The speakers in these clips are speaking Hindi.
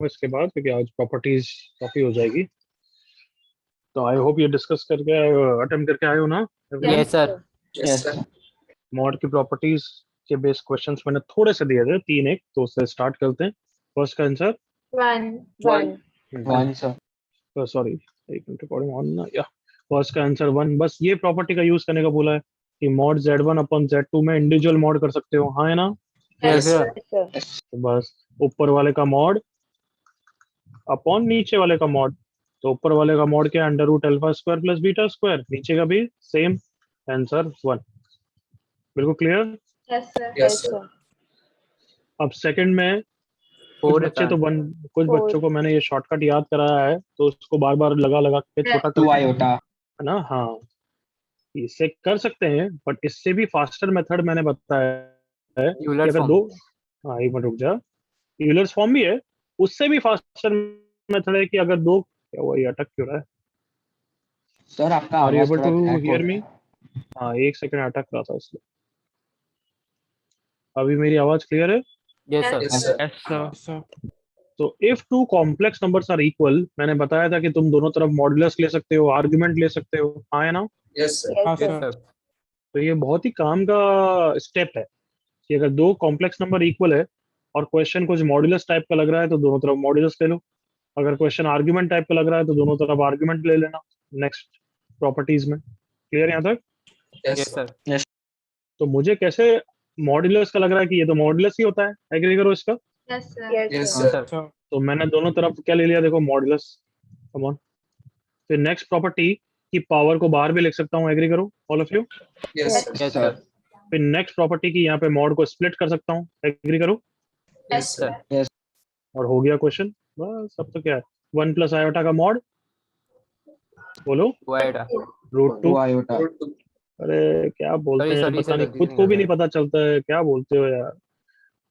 इसके बाद, क्योंकि आज प्रॉपर्टीज काफी हो जाएगी। तो आई होप ये डिस्कस करके अटेम्प्ट करके आए हो ना। Yes sir. Yes sir. Mod की प्रॉपर्टीज के बेस क्वेश्चंस मैंने थोड़े से दिए थे, 3 तो उससे स्टार्ट करते हैं। फर्स्ट का आंसर वन सर। सॉरी, एक मिनट, रिकॉर्डिंग ऑन ना, या फर्स्ट का आंसर 1। बस ये प्रॉपर्टी का यूज करने का बोला है कि मॉड Z1 अपन Z2 में इंडिविजुअल मॉड कर सकते हो, हाँ है ना। Yes sir. तो बस ऊपर वाले का मॉड अपॉन नीचे वाले का मॉड। तो ऊपर वाले का मॉड क्या है, under root alpha square plus beta square. नीचे का भी सेम, आंसर 1। बिल्कुल क्लियर। Yes sir. अब सेकंड में कुछ फोर बच्चे तो कुछ बच्चों को मैंने ये शॉर्टकट याद कराया है, तो उसको बार बार लगा लगा के छोटा कर 2 आयोटा। है ना। हाँ, इससे कर सकते हैं, बट इससे भी फास्टर मेथड मैंने बताया है कि यूलर अगर फॉर्म। दो, हाँ एक मिनट रुक जा, यूलर्स फॉर्म भी है, उससे भी फास्टर मेथड है कि अगर दो, क्या हुआ, ये अटक क्यों रहा है। सर आपका आर यू आवाज एबल थोड़ा टू क्रैक हो हियर रहा मी। है। हाँ, एक सेकंड अटक रहा था इसलिए। अभी मेरी आवाज क्लियर है। Yes sir. Yes sir. Yes sir. तो if two complex numbers are equal, मैंने बताया था कि तुम दोनों तरफ मॉडुलस ले सकते हो, आर्गुमेंट ले सकते हो, हाँ है ना। Yes sir. हाँ यस सर। सर। तो ये बहुत ही काम का स्टेप है कि अगर दो कॉम्प्लेक्स नंबर इक्वल है और क्वेश्चन कुछ मॉडुलस टाइप का लग रहा है तो दोनों तरफ मॉडुलस ले लो। अगर क्वेश्चन आर्गुमेंट टाइप का लग रहा है तो दोनों तरफ आर्गुमेंट ले लेना। नेक्स्ट प्रॉपर्टीज में क्लियर यहाँ तक। Yes sir. तो मुझे कैसे मॉडुलस का लग रहा है कि ये तो मॉडुलस ही होता है, एग्री करो इसका। यस हाँ सर। सर। सर। तो मैंने दोनों तरफ क्या ले लिया, देखो मॉडुलस, कम ऑन। फिर नेक्स्ट प्रॉपर्टी की पावर को बाहर भी लिख सकता हूँ, एग्री करो all of you. Yes yes sir. Sir. फिर नेक्स्ट प्रॉपर्टी की यहाँ पे मॉड को स्प्लिट कर सकता हूँ, एग्री करो। Yes sir. और हो गया क्वेश्चन, बस अब तो क्या है, 1 प्लस आयोटा का मॉड, बोलो, वाइडा। Root 2 to. आयोटा। अरे क्या बोलते सॉरी हैं, सॉरी पता सर, नहीं, गलती खुद से को निकल भी गया। नहीं पता चलता है, क्या बोलते हो यार।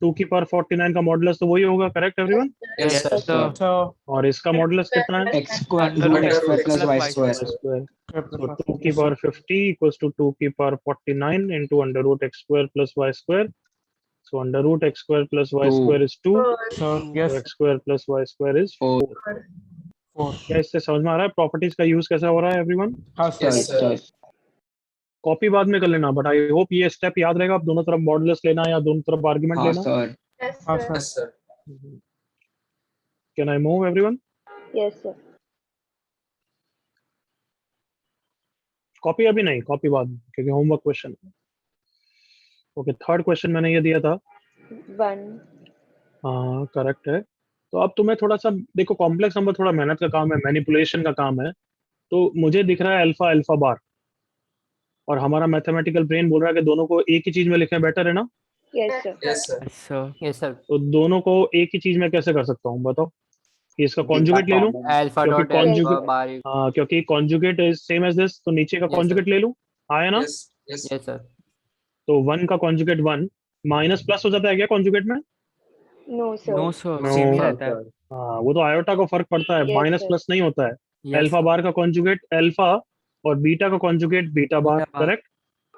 2 की पावर 49 का मॉडुलस तो वही होगा, correct everyone. Yes sir. Sir. Sir. और इसका मॉडुलस कितना है, x square under root root x x square plus plus y y square. Square. So 2 की yes power sir. 50 equals to 2 की power 49 into under root x square plus y square. So under root x square plus y 2 square is 2, sir तो yes. X square plus y square is 4। 4। 4। क्या इससे समझ में आ रहा है प्रॉपर्टीज का यूज कैसा हो रहा है एवरीवन। हाँ सर। Yes sir. कॉपी बाद में कर लेना, बट आई होप ये स्टेप याद रहेगा, आप दोनों तरफ मॉडुलस लेना या दोनों तरफ आर्गुमेंट हाँ लेना। सर। हाँ sir. Yes sir. Can I move everyone. Copy अभी नहीं, कॉपी बाद में, क्योंकि homework question. Okay, third question मैंने ये दिया था। हाँ करेक्ट है। तो अब तुम्हें थोड़ा सा देखो, कॉम्प्लेक्स नंबर थोड़ा मेहनत का काम है, मैनिपुलेशन का काम है। तो मुझे दिख रहा है अल्फा अल्फा बार, और हमारा मैथमेटिकल ब्रेन बोल रहा है कि दोनों को एक ही चीज में लिखना बेटर है ना। Yes sir. Yes sir. Yes sir. तो दोनों को एक ही चीज में कैसे कर सकता हूँ बताओ, कि इसका कॉन्जुगेट ले लूं, अल्फा क्योंकि डॉट अल्फा कॉन्जुगेट, बार। हाँ क्योंकि conjugate is same as this, तो नीचे का यस सर। कॉन्जुगेट ले लूं, आया ना। Yes sir. तो 1 का कॉन्जुगेट 1, माइनस प्लस हो जाता है क्या कॉन्जुगेट में। नो सर, नो, सेम ही रहता है। हाँ वो तो आयोटा को फर्क पड़ता है, माइनस प्लस नहीं होता है। यस अल्फा बार का कॉन्जुगेट अल्फा, और बीटा का कॉन्जुगेट बीटा बार, बीटा बार। करेक्ट।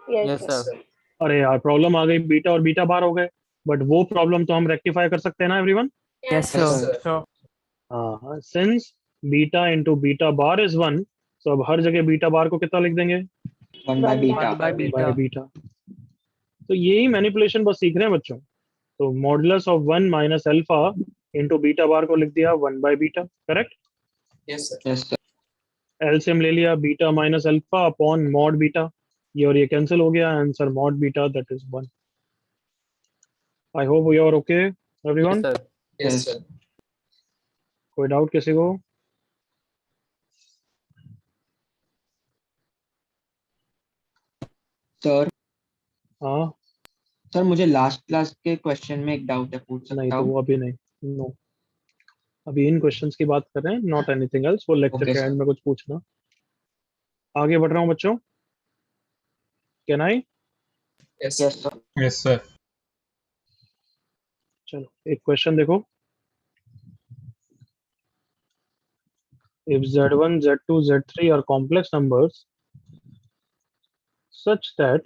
Yes sir. अरे यार प्रॉब्लम आ गई, बीटा और बीटा बार हो गए, बट वो प्रॉब्लम तो हम रेक्टिफाई कर सकते हैं ना everyone. Yes yes sir. Sir. Sir. हाँ, since beta into beta bar is 1, तो अब हर जगह बीटा बार को कितना लिख देंगे, 1 by beta. 1 by beta. By beta. तो यही मैनिपुलेशन बस सीख रहे हैं बच्चों। तो modulus of 1 minus alpha into beta bar को लिख दिया 1 by beta, correct. Yes sir. LCM ले लिया, beta minus alpha upon mod beta, ये और ये कैंसिल हो गया, answer mod beta that is 1। I hope you are okay yes everyone. Sir. Yes sir. कोई डाउट किसी को। सर हाँ, सर मुझे लास्ट क्लास के क्वेश्चन में एक डाउट है, पूछ नहीं सकता तो हूँ? वो अभी नहीं, नो, अभी इन क्वेश्चंस की बात कर रहे हैं, नॉट एनीथिंग एल्स। वो लेक्चर ओके के सर। एंड में कुछ पूछना। आगे बढ़ रहा हूँ बच्चों, can I. Yes sir. Yes sir. चलो एक क्वेश्चन देखो। If Z1, Z2, Z3 are complex numbers such that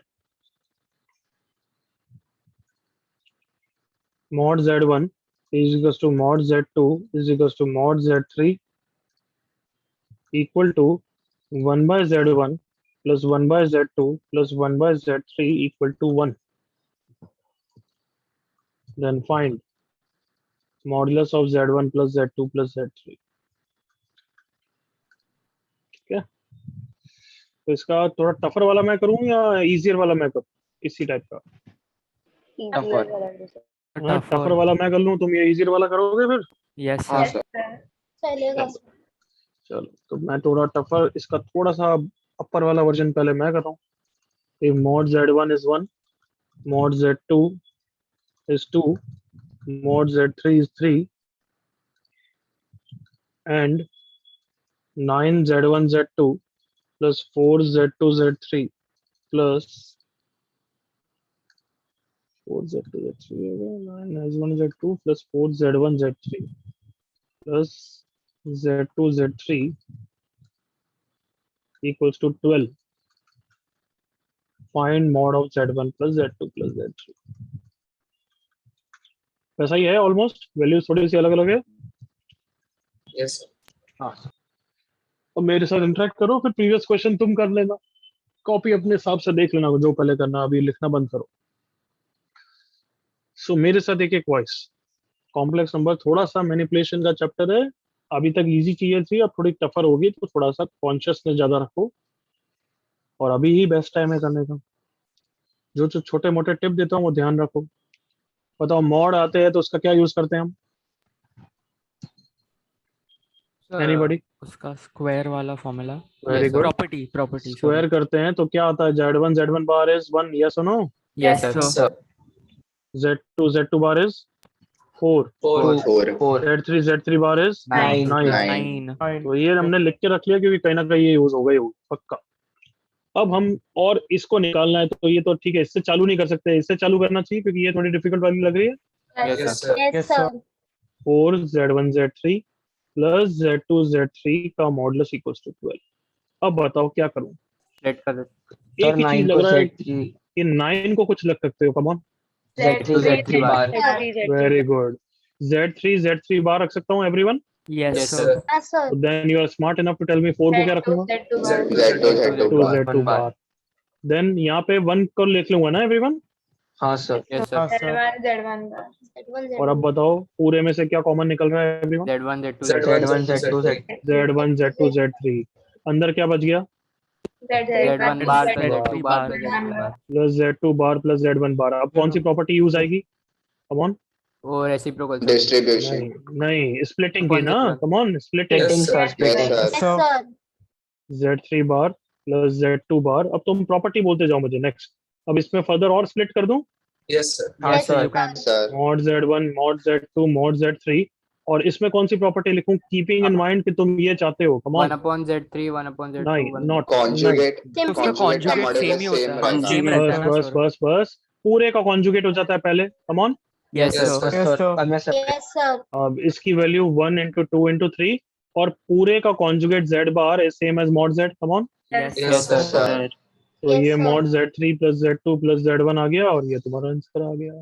mod Z1 is equals to mod z2 is equals to mod z3 equal to 1 by z1 plus 1 by z2 plus 1 by z3 equal to 1. Then find modulus of z1 plus z2 plus z3. ठीक है, तो इसका थोड़ा टफर वाला मैं करूं या इजियर वाला मैं करूं, इसी टाइप का? Tougher. टफर वाला मैं कर लूं, तुम ये इजियर वाला करोगे फिर? Yes, हाँ sir. सर. चलेगा. चलो, तो मैं थोड़ा टफर, इसका थोड़ा सा अपर वाला वर्जन पहले मैं कर रहा हूँ. If mod z1 is 1, mod z2 is 2, mod z3 is 3, and 9 z1 z2 plus 4 z2 z3 plus 4 z2 z3 9 z1 z2 plus 4 z1 z3 plus z2 z3 equals to 12. Find mod of z1 plus z2 plus z3. वैसा ही है ऑलमोस्ट, वैल्यूज थोड़ी सी अलग अलग है. यस. हाँ, अब मेरे साथ इंटरेक्ट करो, फिर प्रीवियस क्वेश्चन तुम कर लेना, कॉपी अपने हिसाब से देख लेना, जो पहले करना, अभी लिखना बंद करो. सो मेरे साथ एक एक वॉइस. कॉम्प्लेक्स नंबर थोड़ा सा मैनिपुलेशन का चैप्टर है. अभी तक इजी चीजें थी, अब थोड़ी टफर होगी, तो थोड़ा सा कॉन्शियसनेस ज्यादा रखो, और अभी ही बेस्ट टाइम है करने का. जो जो छोटे मोटे टिप देता हूँ वो ध्यान रखो. बताओ, मॉड आते हैं तो उसका क्या यूज करते हैं हम? Sir, anybody? उसका स्क्वायर वाला formula. Very good. Property square करते हैं तो क्या आता है? z1 बार इज 1, यस और no? Yes, Yes, sir. Sir. z2 bar is 4, 4. z3 bar is 9. 9. 9. तो ये हमने लिख के रख लिया, क्योंकि कहीं ना कहीं ये यूज होगा ही होगा, पक्का. अब हम और इसको निकालना है, तो ये तो ठीक है, इससे चालू नहीं कर सकते, इससे चालू करना चाहिए, क्योंकि ये थोड़ी डिफिकल्ट वाली लग रही है. Yes, sir. Yes, sir. 4 z1 z3 plus z2 z3 का मॉडुलस इक्वल्स टू 12. अब बताओ क्या करूं? Let कर दो. एक ही चीज लग रहा है कि 9 को कुछ लग सकते हो. Come on, Z3 bar. Very good. z3 bar रख सकता हूँ everyone. Yes, Yes, sir. sir. Then you are smart enough to tell me 4 को क्या रखूंगा? Z2 z2 बार. देन यहाँ पे 1 को लिख लूंगा ना एवरीवन. हाँ सर. Yes, sir. हाँ, sir. और अब बताओ, पूरे में से क्या कॉमन निकल रहा है everyone? Z1 Z2 Z1 Z2 z1 z2 z3. अंदर क्या बच गया? Z1 बार plus Z3 Z2 बार बार. plus Z3 बार. प्लस z2 बार प्लस z1 बार. अब कौन सी प्रॉपर्टी यूज आएगी? Come on. वो रेसिप्रोकल सर. डिस्ट्रीब्यूशन. नहीं, स्प्लिटिंग की ना. Equal. Come on, splitting. Yes, sir. z3 bar plus z2 बार. अब तुम प्रॉपर्टी बोलते जाओ मुझे. नेक्स्ट, अब इसमें फर्दर और स्प्लिट कर दूं. Yes, sir. Yes, sir. You can. Sir. mod z1 mod z2 mod z3. और इसमें कौन सी प्रॉपर्टी लिखूं, कीपिंग इन माइंड कि तुम ये चाहते हो? कम 1 on. upon Z3 1 upon Z2 नहीं, 1 नॉट Conjugate. उसका conjugate same ही होता है. रहता Same है. रहता है बस ना, बस sir? बस बस, पूरे का कॉन्जुगेट हो जाता है पहले. कम on. Yes, Yes, sir. sir. Yes, sir. अब इसकी वैल्यू 1 इंटू 2 इंटू 3, और पूरे का conjugate z bar is same as mod z. Come on. Yes, Yes, sir. sir. तो ये mod z3 plus z2 plus z1 आ गया, और ये तुम्हारा आंसर आ गया.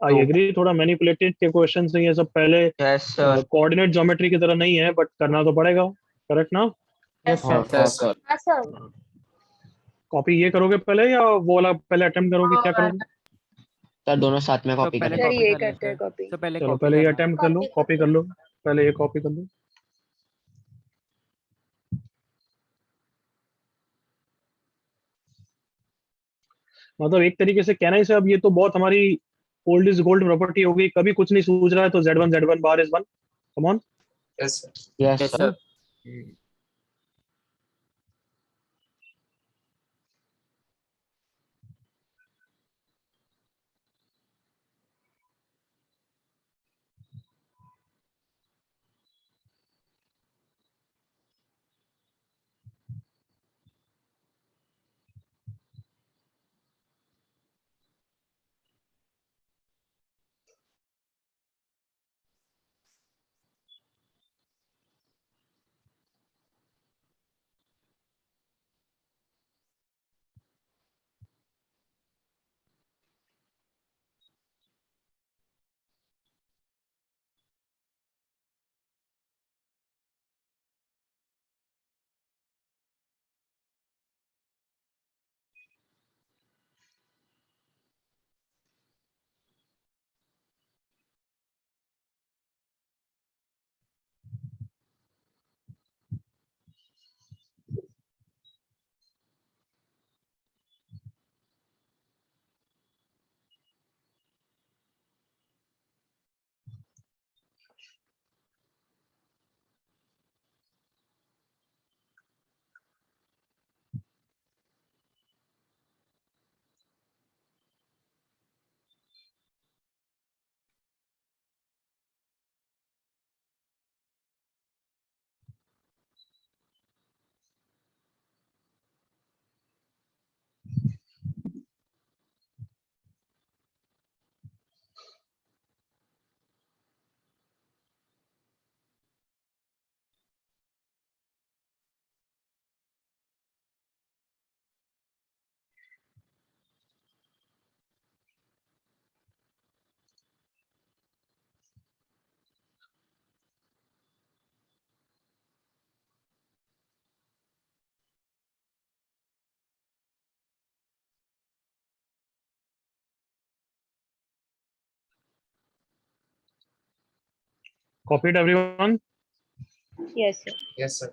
आई एग्री, थोड़ा मैनिपुलेटेड के क्वेश्चन है ये सब. पहले Yes, sir. कोऑर्डिनेट ज्योमेट्री की तरह नहीं है, बट करना तो पड़ेगा. करेक्ट ना? Yes, sir. Yes, sir. Copy ये करोगे पहले, या वो वाला पहले अटेम्प्ट करोगे, क्या करोगे? सर दोनों साथ में तो कॉपी पहले करें. कॉपी कर लेते हैं. तो पहले चलो कॉपी पहले ये करना. अटेम्प्ट कर लो, कॉपी कर लो. पहले ये कॉपी कर लो. मतलब एक तरीके से कहना ही से, अब ये तो बहुत हमारी ओल्ड इज गोल्ड प्रॉपर्टी हो गई. कभी कुछ नहीं सूझ रहा है तो z1 bar is 1. Come on. Yes, sir. Yes, Yes, sir. sir. Copied everyone? Yes, sir. Yes, sir.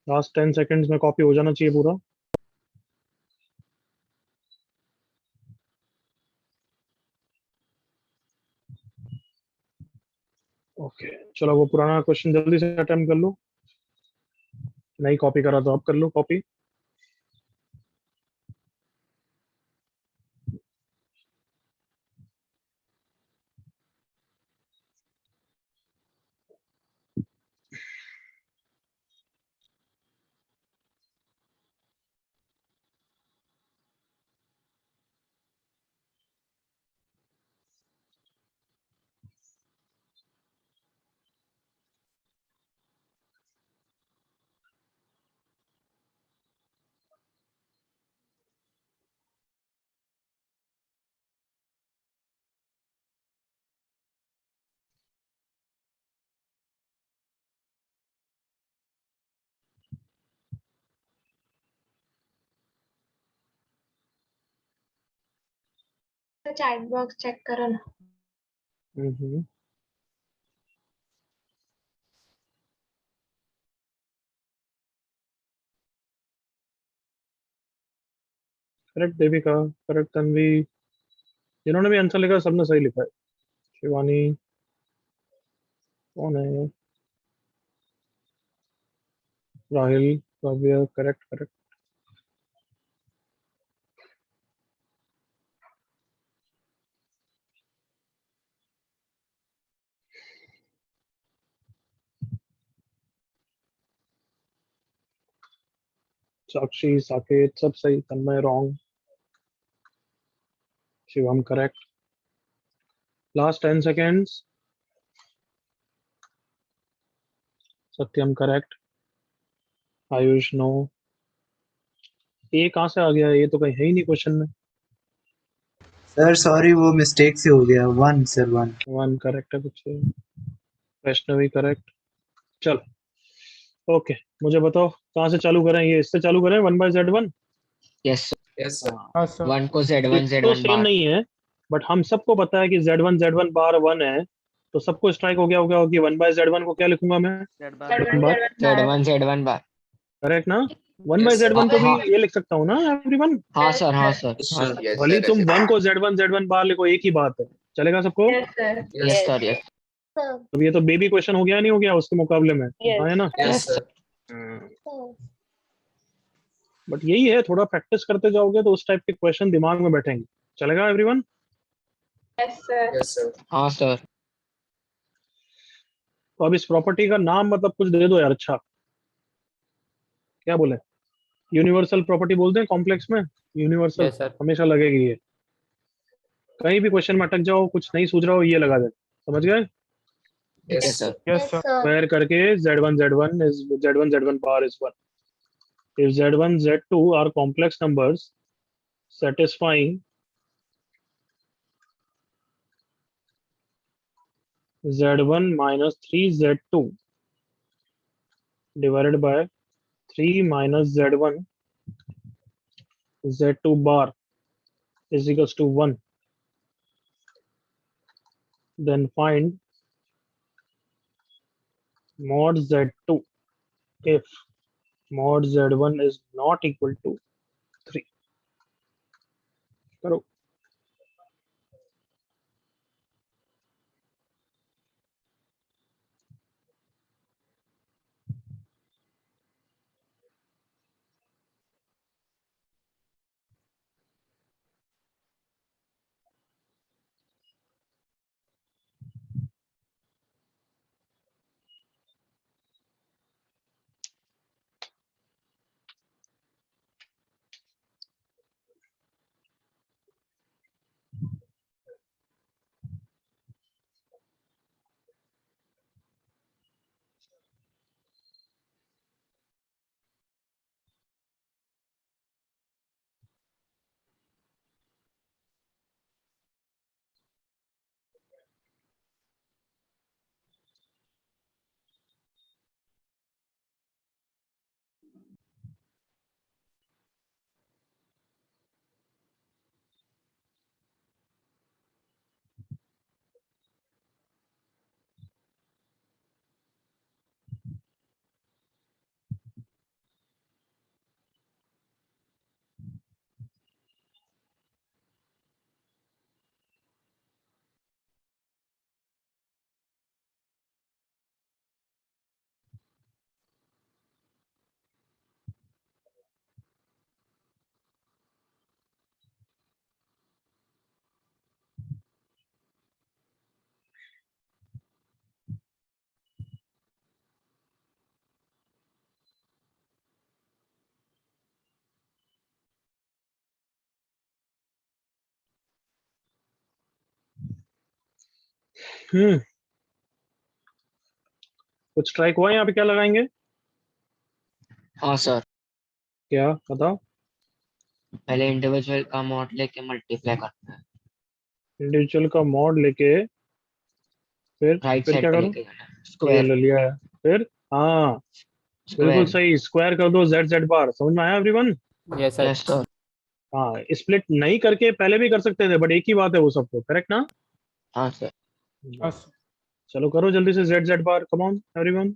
Last 10 seconds में कॉपी हो जाना चाहिए पूरा. ओके, चलो वो पुराना क्वेश्चन जल्दी से अटेम्प्ट कर लो. नहीं कॉपी करा तो अब कर लो कॉपी. चैट बॉक्स चेक करो ना. करेक्ट देविका, करेक्ट तन्वी, जिन्होंने भी आंसर लिखा सबने सही लिखा है. शिवानी, कौन है? राहिल, काव्य, करेक्ट करेक्ट. साक्षी, साकेत, सब सही. Tanmay wrong. Shivam correct. Last 10 seconds. Satyam correct. Ayush no. ये कहाँ से आ गया? ये तो कहीं है ही नहीं क्वेश्चन में. सर सॉरी वो मिस्टेक से हो गया. 1 सर 1. 1 करेक्ट है कुछ. वैष्णवी करेक्ट. चलो ओके, मुझे बताओ कहाँ से चालू करें? ये इससे चालू करें 1/Z1. Yes Yes, sir. हाँ सर. सर. 1 को Z1 तो Z1 सेम बार. नहीं है, बट हम सबको पता है कि Z1 बार 1 है, तो सबको स्ट्राइक हो गया होगा कि 1/Z1 को क्या लिखूंगा मैं? Z1 बार. Z1 Z1 बार. करेक्ट ना? 1/Z1 को भी हाँ ये लिख सकता हूँ ना एवरीवन? हाँ सर. हाँ सर. Yes, हाँ sir. सर. Yes, भले sir. तुम Yes, 1 को Z1 बार लिखो, एक ही बात है. चलेगा सबको? Yes, sir. Yes sir. Yes. अब ये तो बेबी क्वेश्चन हो गया नहीं हो गया उसके मुकाबले में? Yes. हाँ है ना? Yes, sir. बट यही है, थोड़ा प्रैक्टिस करते जाओगे तो उस टाइप के क्वेश्चन दिमाग में बैठेंगे. चलेगा everyone? Yes, sir. Yes, sir. हाँ सर. तो अब इस प्रॉपर्टी का नाम मतलब कुछ दे दो यार. अच्छा, क्या बोले? यूनिवर्सल प्रॉपर्टी बोलते हैं कॉम्प्लेक्स में. Universal yes sir. हमेशा लगेगी ये. कहीं भी क्वेश्चन में अटक जाओ, कुछ नहीं सूझ रहा हो, ये लगा दे. समझ गए? Yes, yes sir. Yes, sir. Square करके Z1 bar is 1. If Z1 Z2 are complex numbers satisfying Z1 minus 3Z2 divided by 3 minus Z1 Z2 bar is equals to 1, then find mod Z2 if mod Z1 is not equal to 3. करो. हम्म कुछ स्ट्राइक हुआ है यहाँ पे? क्या लगाएंगे? हाँ सर, क्या बताओ? पहले इंडिविजुअल का मॉड लेके मल्टीप्लाई करना है, इंडिविजुअल का मॉड लेके फिर राइट फिर साइड क्या पे करूं? लेके जाना है, ये स्क्वायर ले लिया है। फिर हाँ, बिल्कुल स्क्वायर। सही, स्क्वायर कर दो जेड जेड बार। समझ में आया everyone? Yes sir. Yes sir. हाँ, स्प्लिट नहीं करके पहले भी कर सकते थे, बट एक ही बात है वो सबको, करेक्ट ना? हाँ सर। चलो करो जल्दी से Z Z bar, come on everyone.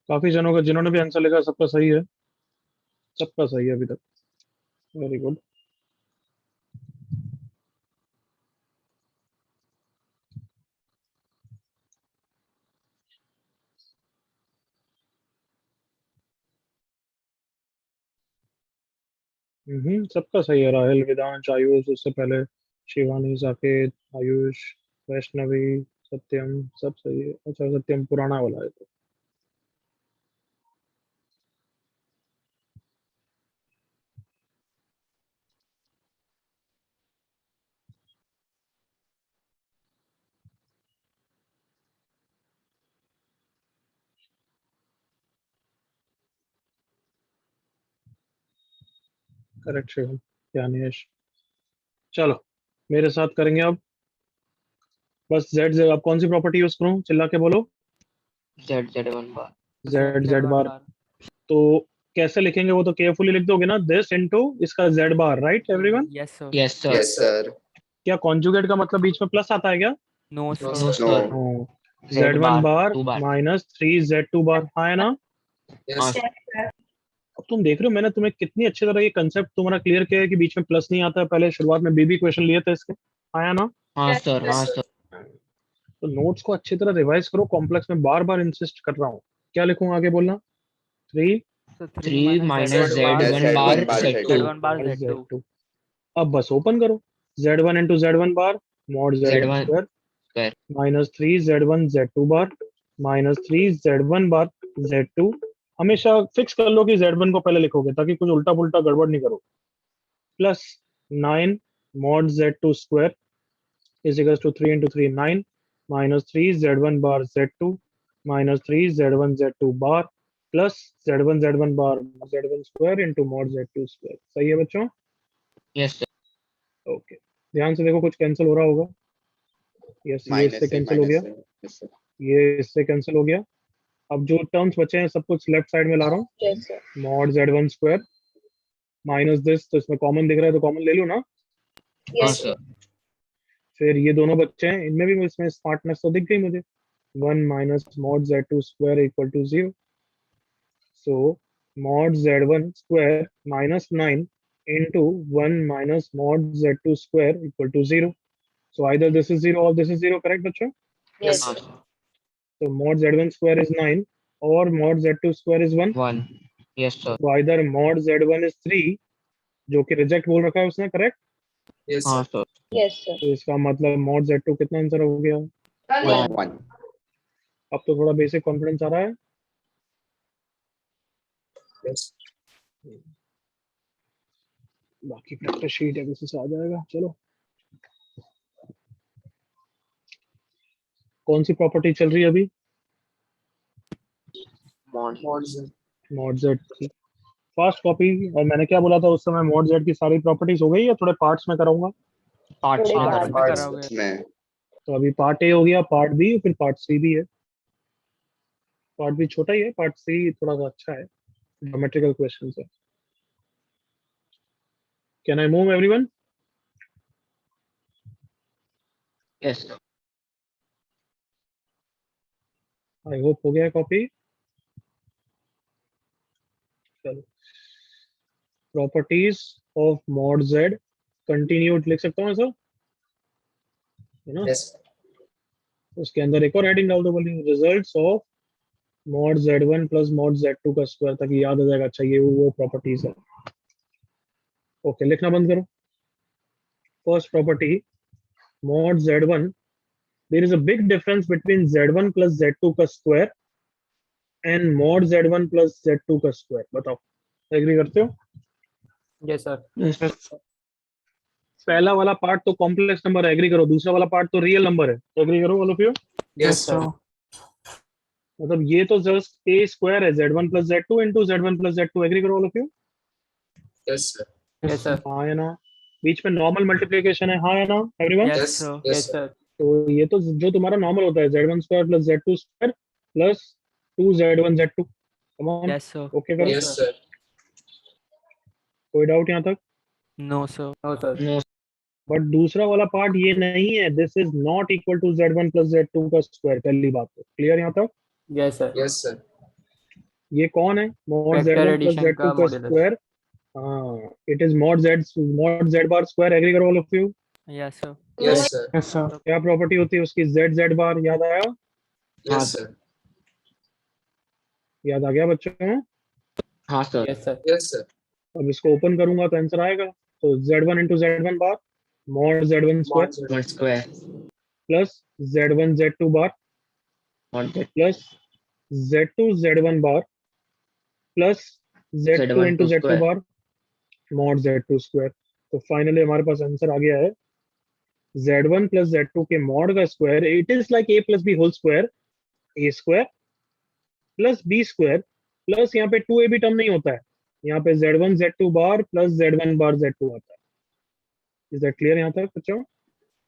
काफी जनों का, जिन्होंने भी आंसर लिखा सबका सही है, सबका सही है अभी तक। Very good. सबका सही है। राहुल, वेदांश, आयुष, उससे पहले शिवानी, साकेत, आयुष, वैष्णवी, सत्यम, सब सही है। अच्छा, सत्यम पुराना वाला है तो। करेक्ट शिवम, ज्ञानेश। चलो मेरे साथ करेंगे अब। बस जेड जेड, अब कौन सी प्रॉपर्टी यूज करूं? चिल्ला के बोलो। Z Z one bar. Z Z Z1 bar. Bar. तो कैसे लिखेंगे वो तो केयरफुली लिख दोगे ना, दिस इनटू इसका Z bar, right everyone? Yes sir. Yes sir. Yes, sir. क्या कॉन्जुगेट का मतलब बीच में प्लस आता है क्या? No No, sir. No sir. no. Z Z one bar bar two bar. Minus three Z two bar, हाँ है ना? हाँ Yes. सर। Yes, sir. अब तुम देख रहे हो मैंने तुम्हें कितनी अच्छी तरह ये कंसेप्ट तुम्हारा क्लियर किया है कि बीच में प्लस नहीं आता है। पहले शुरुआत में बीबी क्वेश्चन लिए थे इसके, आया ना? हाँ Yes, सर। हाँ sir. सर। तो नोट्स को अच्छी तरह रिवाइज करो, कॉम्प्लेक्स में बार बार इंसिस्ट कर रहा हूँ। क्या लिखूं आगे बोलना? Three sir 3 3 minus minus Z1 Z bar one Z1 bar bar Z two. Z1 bar Z2। Z2। अब बस ओपन करो, Z one into Z one bar mod Z Z one one square square. Minus three Z one Z two bar minus three Z one bar Z two. हमेशा फिक्स कर लो कि जेड वन को पहले लिखोगे ताकि कुछ उल्टा पुल्टा गड़बड़ नहीं करो। Plus nine mod Z two square is equals to 3 into 3 9 minus 3 z1 bar z2 minus 3 z1 z2 bar plus z1 bar z1 square into mod z2 square। सही है बच्चों? Yes sir. ओके, ध्यान से देखो, कुछ कैंसिल हो रहा होगा। यस, ये इससे minus a कैंसिल हो गया, minus a. Yes, sir. ये इससे कैंसिल हो गया। अब जो टर्म्स बचे हैं सब कुछ लेफ्ट साइड में ला रहा हूँ। Yes, sir. Mod z1 square minus this, तो इसमें कॉमन दिख रहा है तो कॉमन ले लो ना। हाँ Yes, सर। sir. फिर ये दोनों बच्चे हैं, इनमें भी इसमें स्मार्टनेस तो दिख गई मुझे। One minus mod z2 square equal to 0। So mod z1 square minus 9 into 1 minus mod z2 square equal to 0. So either this is 0 or this is 0, correct बच्चों? Yes, हाँ sir. Sir. So mod z1 square is 9 or mod z2 square is 1. 1। Yes sir. So either mod z1 is 3, जो कि रिजेक्ट बोल रखा है उसने, करेक्ट? Yes, हाँ sir. सर। Yes, sir. तो इसका मतलब mod z2 कितना आंसर हो गया? 1. 1. अब तो थोड़ा बेसिक कॉन्फिडेंस आ रहा है। Yes. बाकी प्रैक्टिस शीट है, किसी से आ जाएगा। चलो, कौन सी प्रॉपर्टी चल रही है अभी? Mod. Mod Z. mod z3। Fast copy. और मैंने क्या बोला था उस समय, मॉड जेड की सारी प्रॉपर्टीज हो गई या थोड़े पार्ट्स में कराऊंगा? पार्ट्स थोड़े में पार्ट्स करो। में Parts कराओगे। में तो अभी पार्ट ए हो गया, पार्ट बी, फिर पार्ट सी भी है। पार्ट बी छोटा ही है, पार्ट सी थोड़ा सा अच्छा है, ज्योमेट्रिकल क्वेश्चन है। Can I move everyone? Yes I hope हो गया कॉपी। चलो, properties of mod Z continued लिख सकता हूँ ऐसा, है ना? yes उसके अंदर एक और हेडिंग डाल दो, बोली results of mod Z one plus mod Z two का स्क्वायर, ताकि याद आ जाएगा। अच्छा, ये वो प्रॉपर्टीज है। ओके, लिखना बंद करो। First property, mod Z one, there is a big difference between Z one plus Z two का square and mod Z one plus Z two का स्क्वायर। बताओ, एग्री करते हो? Yes sir. पहला वाला पार्ट तो कॉम्प्लेक्स नंबर है, एग्री करो। दूसरा वाला पार्ट तो रियल नंबर है, एग्री करो all of you. yes sir मतलब ये तो जस्ट ए स्क्वायर है, Z one plus Z two into Z one plus Z two. Agree करो all of you. yes sir yes sir. हाँ है ना? बीच में नॉर्मल मल्टीप्लीकेशन है, हाँ है ना everyone? Yes, yes sir. yes yes sir sir. तो ये तो जो तुम्हारा नॉर्मल होता है, Z one square plus Z two square plus two Z one Z two. Come on, Yes, sir. Okay करो। yes sir कोई डाउट यहाँ तक? No, sir. No sir. No but दूसरा वाला पार्ट ये नहीं है, this is not equal to Z one plus Z two का स्क्वायर। पहली बात तो क्लियर यहाँ तक? Yes sir. yes sir ये कौन है? Mod Z vector one plus addition Z two का का मॉड्यूलस। स्क्वायर। हाँ, it is mod Z bar square. Agree करो all of you. Yes, sir. yes sir Yes, sir. क्या प्रॉपर्टी होती है उसकी? Z Z bar. याद आया? yes sir याद आ गया बच्चों? हाँ sir yes sir. yes sir अब इसको ओपन करूंगा तो आंसर आएगा। तो Z one into Z one bar mod Z one square Mod Z. One square plus Z one Z two bar और plus Z two Z one bar plus Z Z two one into two Z two square bar mod Z two square. तो फाइनली हमारे पास आंसर आ गया है Z one plus Z two के मॉड का square. It is like A plus B whole square, A square plus B square plus यहाँ पे टू ए बी टर्म नहीं होता है, यहाँ पे Z one Z two bar plus Z one bar Z two आता है। इज दैट क्लियर यहाँ तक बच्चों?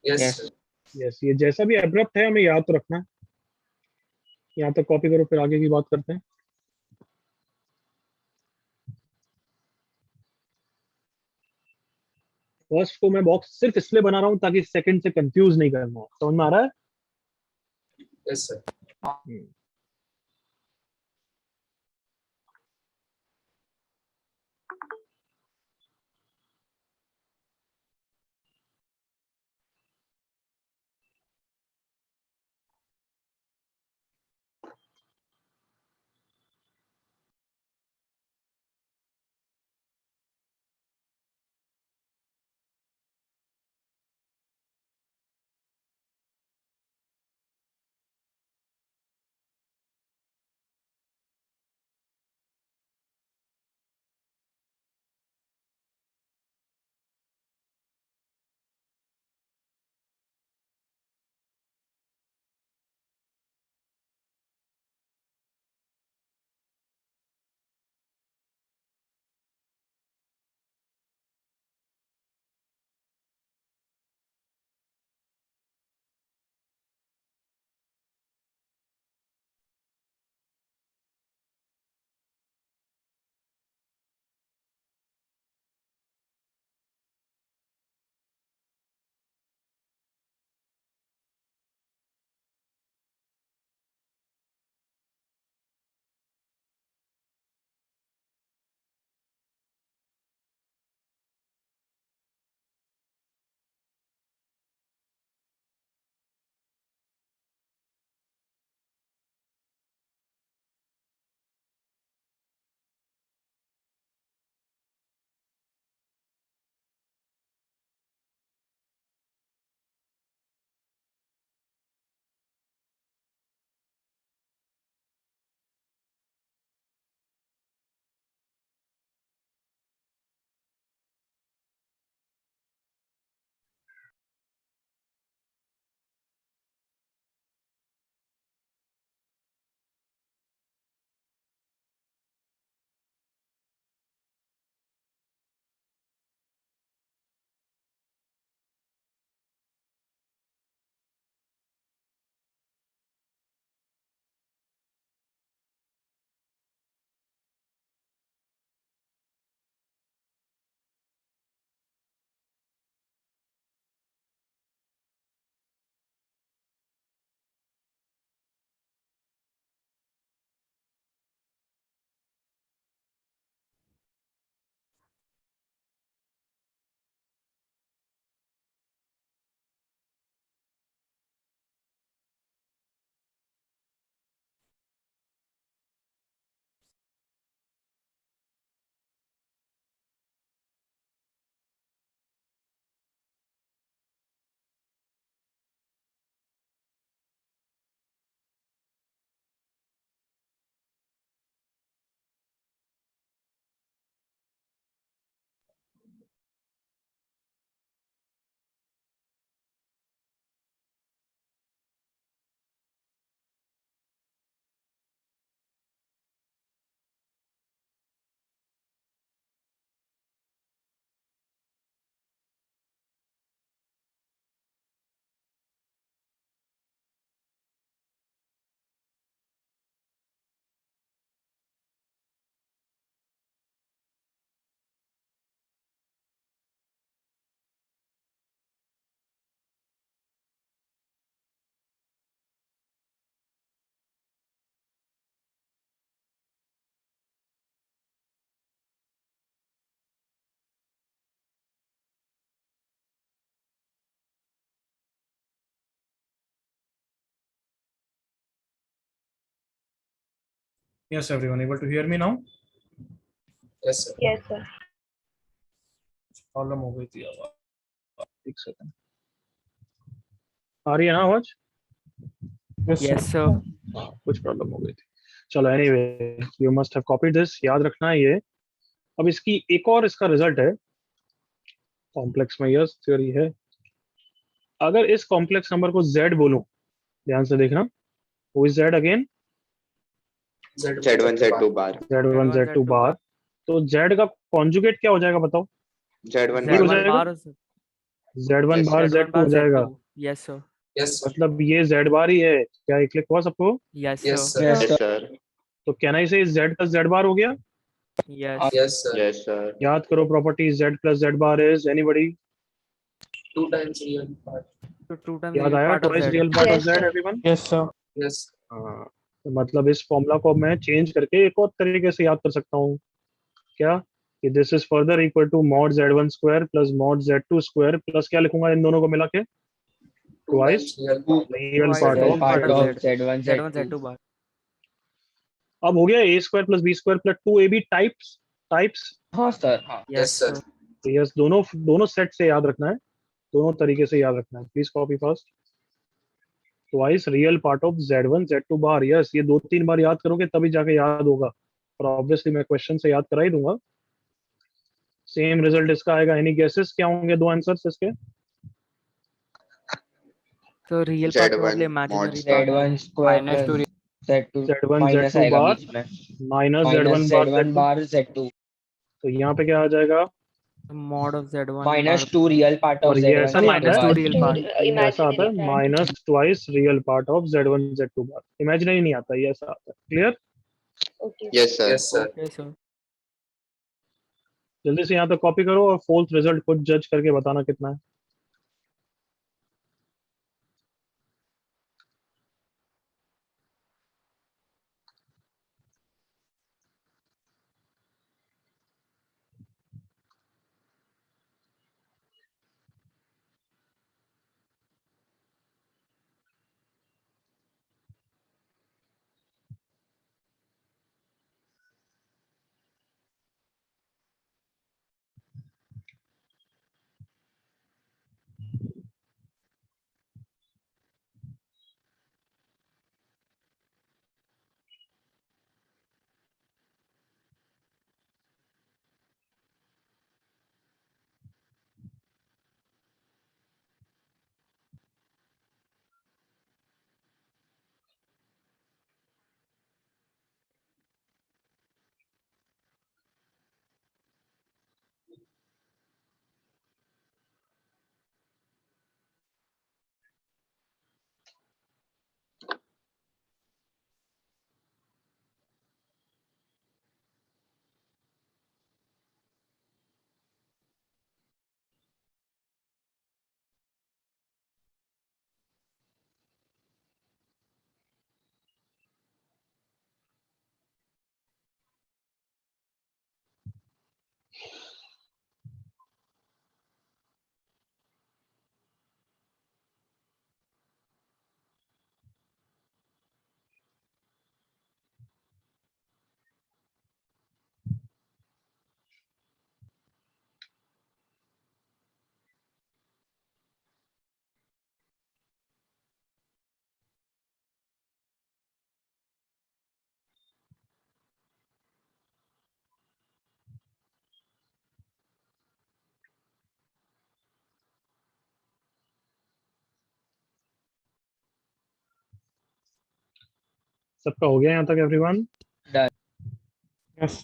yes Yes. sir यस, ये जैसा भी एब्रप्ट है हमें याद तो रखना है। यहाँ तक कॉपी करो, फिर आगे की बात करते हैं। फर्स्ट को मैं बॉक्स सिर्फ इसलिए बना रहा हूँ ताकि सेकंड से कंफ्यूज नहीं करना हो। समझ में आ रहा है? yes sir hmm. Yes, everyone able to hear me now? Yes, sir. Yes, sir. Problem हो गई थी आवाज, एक सेकंड। आ रही है ना आवाज? Yes, sir. हाँ, कुछ प्रॉब्लम हो गई थी। चलो, anyway you must have copied this, याद रखना है ये। अब इसकी एक और इसका रिजल्ट है कॉम्प्लेक्स मेजर्स थ्योरी है। अगर इस कॉम्प्लेक्स नंबर को z बोलूं, ध्यान से देखना, वो is z again, Z1 Z2 bar z1 z2 बार, तो z का कॉन्जुगेट क्या हो जाएगा बताओ? Z1 ये हो Z1 जाएगा, bar. z1 Yes, बार Z1 z2 bar हो जाएगा। Z2. Yes, sir. Yes, sir. मतलब ये z बार ही है, क्या ये क्लिक हुआ सबको? Yes, Yes, sir. sir. yes sir, तो कैन आई से z प्लस z बार हो गया? Yes. Yes, sir. yes sir, याद करो property, z plus z bar is anybody? 2 times real part. So 2 times याद real आया? part of twice Z. Real part of Yes, z sir. Everyone? Yes, sir. Yes. हाँ, तो मतलब इस फॉर्मूला को मैं चेंज करके एक और तरीके से याद कर सकता हूँ। क्या? कि this is further equal to mod z1 square plus mod z2 square plus क्या लिखूंगा इन दोनों को मिला के? 2 twice times real part. Real Twice part real of part z1। of Z1 Z2 bar. अब हो गया a square plus b square plus 2ab types types. हाँ सर, हाँ Yes, Yes, sir. sir. Yes, दोनों दोनों सेट से याद रखना है, दोनों तरीके से याद रखना है। Please copy first. Twice real part of z1 z2 bar. Yes, ये 2-3 बार याद करोगे तभी जाके याद होगा, और ऑब्वियसली मैं क्वेश्चन से याद करा ही दूंगा। सेम रिजल्ट इसका आएगा। एनी गेसेस क्या होंगे दो आंसर्स इसके? So real part Z1 मतलब mod imaginary square part. Z1 square Minus plus 2 Z2 z1 minus z2 आएगा बार बीच में, माइनस माइनस z1 बार Z1 z2, बार Z2 तो यहाँ पे क्या आ जाएगा? mod of Z1 minus bar. 2 real part of और ये Z1 ऐसा So नहीं Z2 आता minus है, 2 बार, real part. ये ऐसा आता है Imaginary part. Minus twice real part of z1 z2 bar. Imaginary नहीं आता, ये ऐसा आता है। Clear? Okay. yes sir, Yes, sir. Okay, sir. जल्दी से यहाँ तक कॉपी करो और फोर्थ रिजल्ट खुद जज करके बताना कितना है। सबका हो गया यहाँ तक एवरीवन? Done. Yes.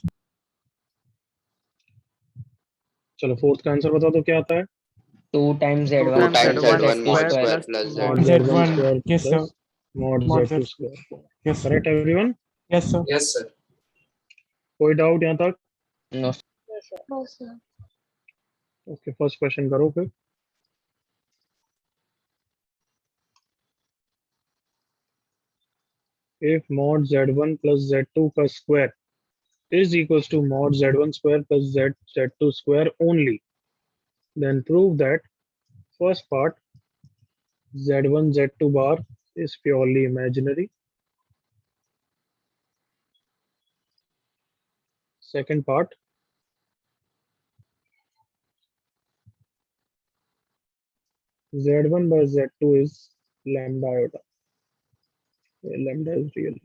चलो फोर्थ का आंसर बता दो क्या आता है? 2 times 2 Z1 times plus Z1 Z2 square square plus plus mod Z2 z1 Z1. Square Yes, sir. Plus mod Mod z2 Z2. Square. Yes, sir. Correct everyone? Yes, sir. Yes, sir. कोई डाउट यहाँ तक? no Yes, sir. No, sir. Okay, first question करो फिर। If mod z1 plus z2 का square is equals to mod z1 square plus z2 square only, then prove that first part z1 z2 bar is purely imaginary, second part. Z1 by Z2 is lambda iota. Lambda is real.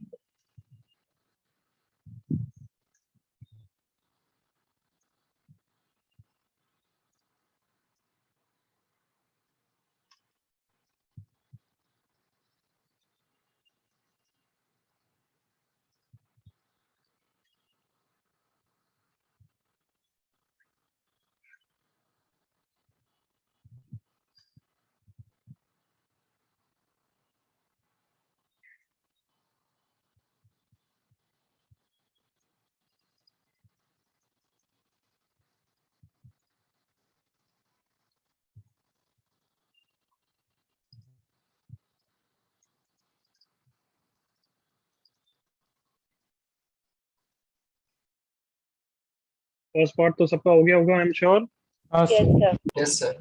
First part तो सबका हो गया होगा, आई एम श्योर. हाँ Yes, sir. sir. Yes, sir.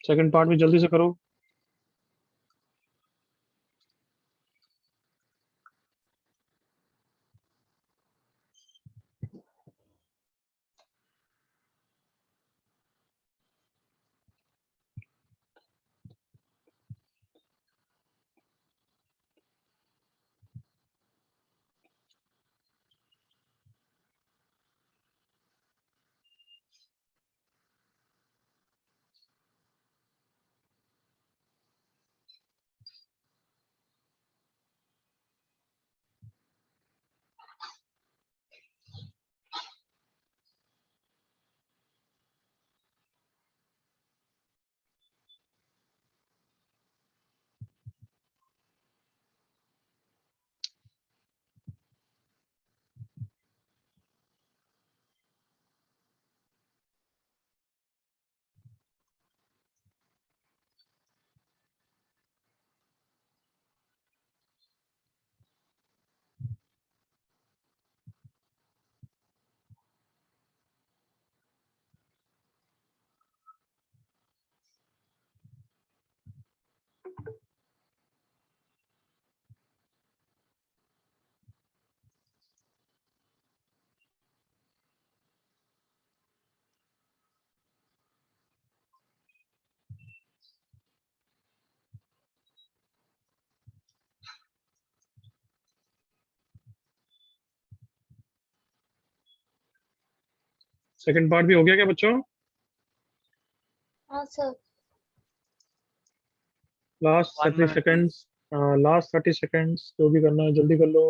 Second part भी जल्दी से करो. सेकंड पार्ट भी हो गया क्या बच्चों? हाँ sir. Last 30 minute. Seconds. Last 30 seconds, जो भी करना है जल्दी कर लो.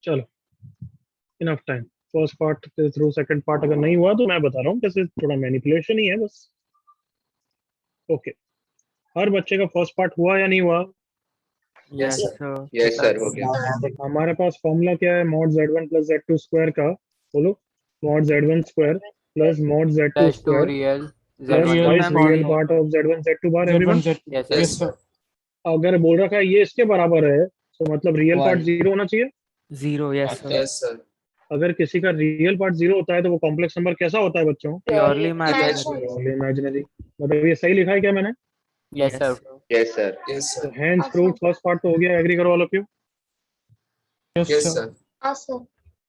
चलो, इनफ टाइम. फर्स्ट पार्ट के थ्रू सेकंड पार्ट अगर नहीं हुआ तो मैं बता रहा हूँ कैसे, थोड़ा मैनिपुलेशन ही है बस. ओके. हर बच्चे का फर्स्ट पार्ट हुआ या नहीं हुआ? Yes, sir. sir. Yes, sir. हो गया. हमारे पास फॉर्मूला क्या है? Mod z1 plus z2 square का. बोलो. Mod z1 square plus mod z2 Dash 2 square real. Plus Z1 twice mod. Real part of z1 z2 bar everyone. Z1 Z2. Yes, Yes, sir. अगर बोल रखा है ये इसके बराबर है तो मतलब रियल पार्ट One. 0 होना चाहिए. 0. Yes, sir. Yes, sir. अगर किसी का रियल पार्ट 0 होता है तो वो कॉम्प्लेक्स नंबर कैसा होता है बच्चों? Purely Imaginary. imaginary. इमेजिनरी. मतलब ये सही लिखा है क्या मैंने? Yes, sir. Yes, sir. Yes, sir. Hands हाँ, प्रूव फर्स्ट पार्ट तो हो गया, एग्री करो all of you? Yes, sir. हाँ सर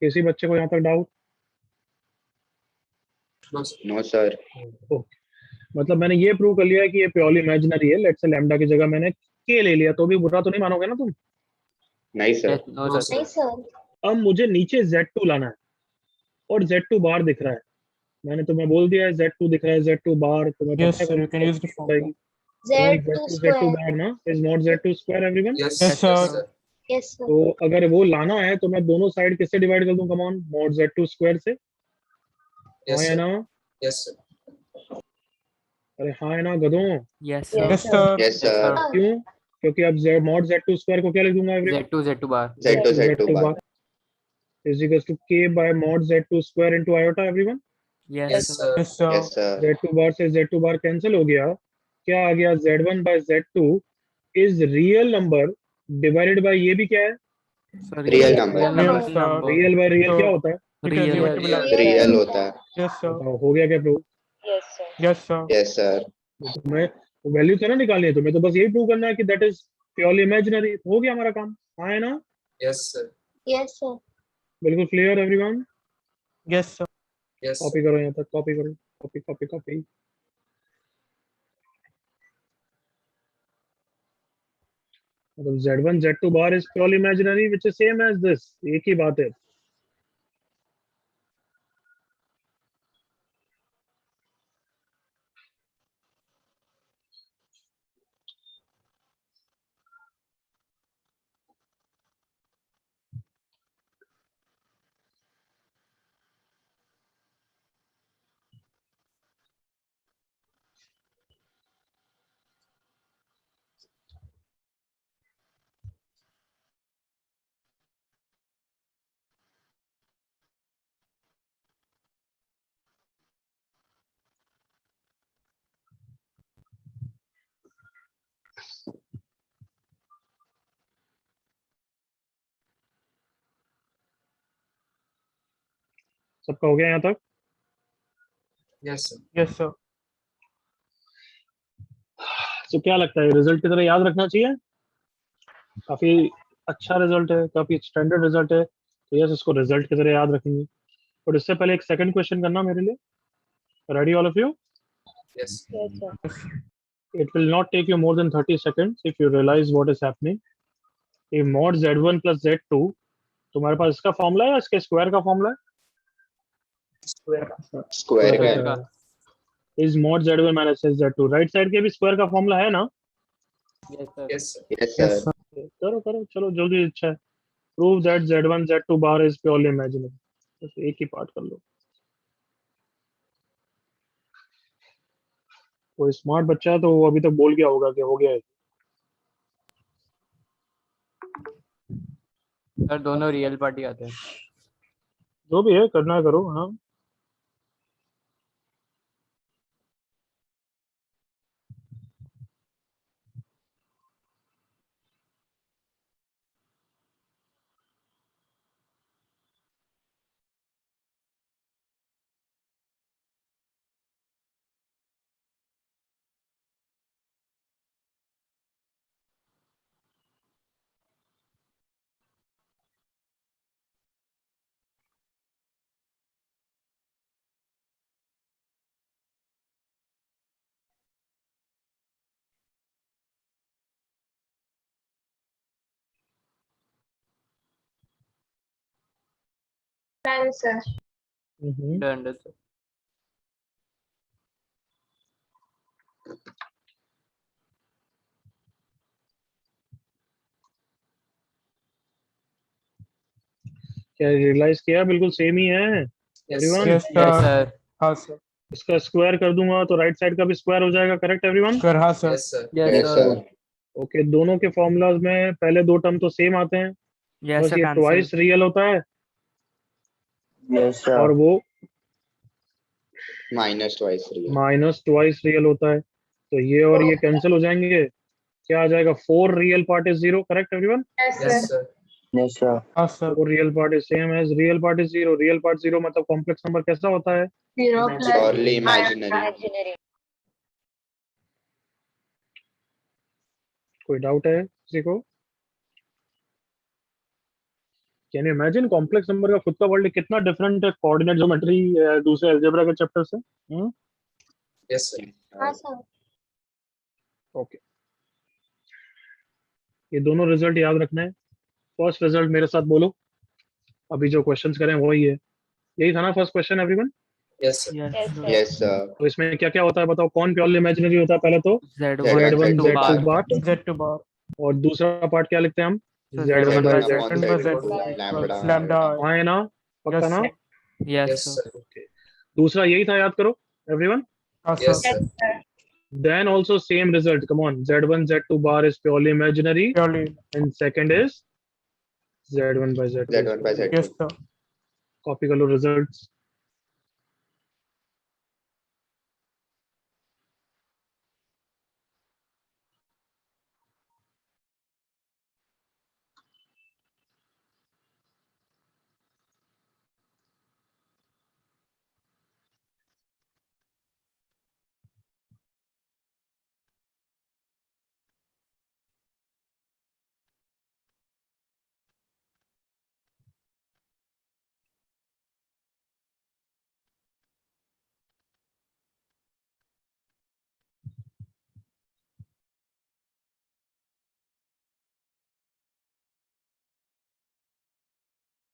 किसी बच्चे को यहाँ तक doubt? No, sir. No, sir. Okay, मतलब मैंने ये प्रूव कर लिया है कि ये प्योरली इमेजिनरी है। लेट्स से लैम्डा की जगह मैंने के ले लिया, तो भी बुरा तो नहीं मानोगे ना तुम? नहीं, sir. नो No, सर नहीं sir. सर अब मुझे नीचे Z2 लाना है और Z2 बार दिख रहा है। मैंने तुम्हें बोल दिया है Z2 दिख रहा है, Z2 बार तुम्हें पता Yes, है sir. You can use the formula. Z2 Z2 square बार ना is not Z2 square everyone. Yes, Yes, yes, sir. sir. yes sir तो अगर वो लाना है तो मैं दोनों साइड किससे डिवाइड कर दूं? Come on, mod Z2 square से। हाँ Yes, या sir. ना? Yes, sir. अरे हाँ है ना गधों? Yes Yes, sir sir. Yes, sir. हाँ क्यों? क्योंकि अब मॉड Z2 स्क्वायर को क्या लिख दूंगा everyone? Z2 bar Z2 Z2 bar. Is equal to k by mod Z2 square into iota everyone. Yes Yes, sir sir. Yes, sir. Yes, sir. Z2 bar से Z2 बार कैंसिल हो गया। क्या आ गया? Z1 by Z2 is real number divided by ये भी क्या है? Sir Real number. Real Real, number sir. Number real by real So, क्या होता है? It is Real. divisible Real. as- Real होता है. Yes, sir. बताओ हो गया क्या prove? yes sir Yes, sir. Yes, sir. तुम्हें वैल्यू तो ना निकालनी है, तुम्हें तो बस यही प्रूव करना है कि दैट इज प्योरली इमेजिनरी। हो गया हमारा काम। हाँ है ना? Yes, sir. yes sir बिल्कुल clear everyone? Yes, sir. Yes, sir. Copy करो, यहाँ तक कॉपी करो, कॉपी कॉपी कॉपी। मतलब Z1 Z2 bar is purely imaginary which is same as this. एक ही बात है। सबका हो गया यहाँ तक? Yes, sir. Yes, sir. तो क्या लगता है रिजल्ट की तरह याद रखना चाहिए? काफी अच्छा रिजल्ट है, काफी स्टैंडर्ड रिजल्ट है, तो यस इसको रिजल्ट की तरह याद रखेंगे। और इससे पहले एक सेकंड क्वेश्चन करना मेरे लिए। Ready all of you? Yes. yes sir It will not take you more than 30 seconds if you realize what is happening. If mod Z1 plus Z2, तुम्हारे पास इसका फॉर्मूला है या इसके स्क्वायर का फॉर्मूला है? Square. Square का. Square का. Is mod Z1 minus Z2, right side के भी स्क्वायर का फॉर्मूला है ना? Yes sir Yes, sir. Yes, Yes, sir. sir. करो करो, चलो जल्दी, अच्छा है। Prove that Z1 Z2 bar is purely imaginary. बस एक ही पार्ट कर लो। कोई स्मार्ट बच्चा है तो वो अभी तक बोल गया होगा कि हो गया है। सर दोनों रियल पार्टी आते हैं जो भी है करना है करो। हाँ done sir डन सर क्या रियलाइज किया? बिल्कुल सेम ही है Yes, everyone. Yes, yes sir. Sir हाँ, sir. इसका स्क्वायर कर दूंगा तो राइट साइड का भी स्क्वायर हो जाएगा, करेक्ट एवरीवन? Square, हाँ, sir. Yes, sir. Yes Yes, sir sir. Okay, दोनों के फॉर्मूलाज में पहले दो टर्म तो सेम आते हैं, यस बस सर ये कैंसिल ट्वाइस रियल होता है Yes, sir. और वो Minus twice real. Minus twice real होता है। तो ये और ये कैंसिल हो जाएंगे। क्या आ जाएगा? 4 real part is 0, correct everyone? yes Yes, sir sir. Yes, sir. हाँ, sir. 4 real part is same as real part is 0। Real part 0 मतलब कॉम्प्लेक्स नंबर कैसा होता है? 0 plus Purely imaginary. imaginary कोई डाउट है किसी को? Can you imagine complex number का खुद का वर्ल्ड कितना डिफरेंट है कोऑर्डिनेट ज्योमेट्री दूसरे अलजेब्रा के चैप्टर से? Yes, sir. हाँ सर। ओके, ये दोनों रिजल्ट याद रखना है। फर्स्ट रिजल्ट मेरे साथ बोलो, अभी जो क्वेश्चंस करें वही है। यही था ना first question everyone? Yes, sir. Yes, Yes, sir. sir. Yes, sir. तो इसमें क्या क्या होता है बताओ? कौन प्योरली इमेजिनरी होता है? पहले तो Z1, Z1 Z2 Z2 bar. बार, Z2 bar. और दूसरा पार्ट क्या लिखते हैं हम? So Z1 Z1 by by Z1 upon And Z2। by Z2 Z2 lambda. lambda. हाँ है ना? पक्का Yes, ना? sir. Yes, Yes, sir. sir. Okay, दूसरा यही था, याद करो एवरीवन। हाँ Yes, sir. sir. Yes, sir. Then also same result. Come on, Z1 Z2 bar is purely imaginary, Purely. and second is Z1 by Z2 is Z1 by purely. Yes, Z2. sir. Copy कर लो रिजल्ट्स।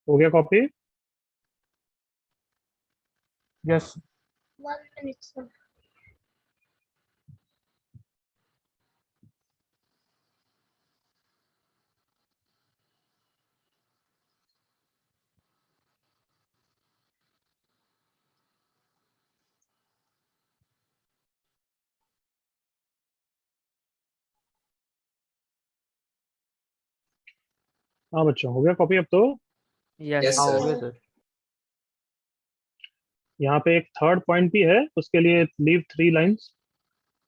हो गया कॉपी? Yes. 1 minute, sir. हाँ बच्चों, हो गया कॉपी अब तो? Yes, Yes, हाँ sir. हो गया सर। यहाँ पे एक थर्ड पॉइंट भी है, उसके लिए लीव 3 लाइन्स,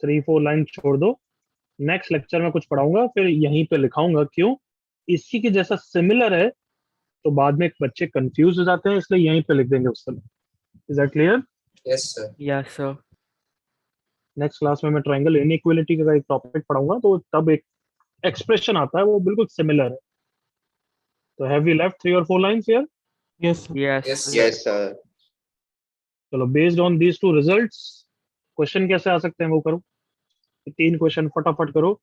3-4 लाइन छोड़ दो। नेक्स्ट लेक्चर में कुछ पढ़ाऊंगा, फिर यहीं पे लिखाऊंगा क्यों। इसी के जैसा सिमिलर है तो बाद में बच्चे कंफ्यूज हो जाते हैं, इसलिए यहीं पे लिख देंगे उस समय। Is that clear? Yes, sir. Yes, sir. Next class में मैं ट्रायंगल इनइक्वालिटी का एक टॉपिक पढ़ाऊंगा, तो तब एक एक्सप्रेशन आता है वो बिल्कुल सिमिलर है। तो हैव वी लेफ्ट 3 और 4 lines here? Yes, sir. Yes, Yes, sir. sir. Yes, sir. चलो, based on these 2 results question कैसे आ सकते हैं वो करो। 3 क्वेश्चन फटाफट करो,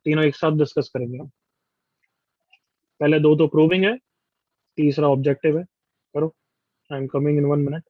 तीनों एक साथ डिस्कस करेंगे हम। पहले 2 तो प्रूविंग है, तीसरा ऑब्जेक्टिव है। करो, I am coming in 1 minute.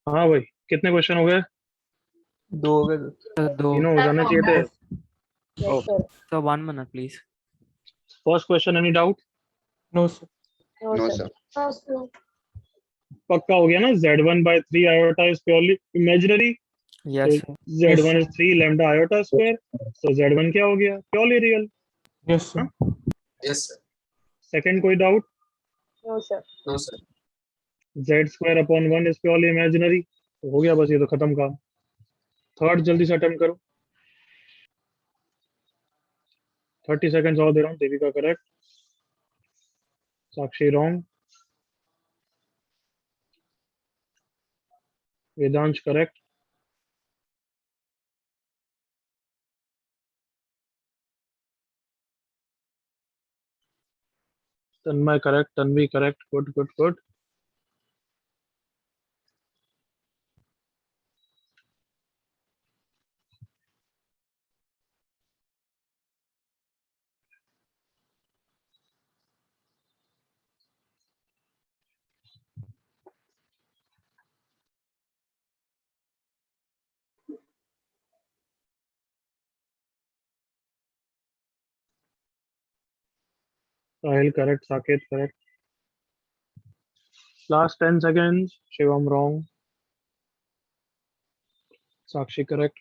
हाँ भाई, कितने क्वेश्चन हो गए? 2 हो गए सर, 2 तीनों हो जाने चाहिए थे। Yes, sir. Sir 1 minute please. First question, any doubt? No, sir. No, no sir. Sir. No, sir. पक्का हो गया ना? Z1/3 iota is purely imaginary. Yes So sir. Z1 is 3 lambda iota square. So Z1 क्या हो गया? Purely real. Yes, sir. Yes, sir. Second कोई doubt? No, sir. No, sir. Z2/1 is purely imaginary. तो हो गया बस, ये तो खत्म काम। थर्ड जल्दी से अटेम्प्ट करो। 30 सेकंड्स और दे रहा हूँ। Devika correct, Sakshi wrong, Vedansh correct, Tanmay correct, Tanvi correct, good good good. Sahil correct, Saket correct. Last 10 seconds. Shivam wrong, Sakshi correct,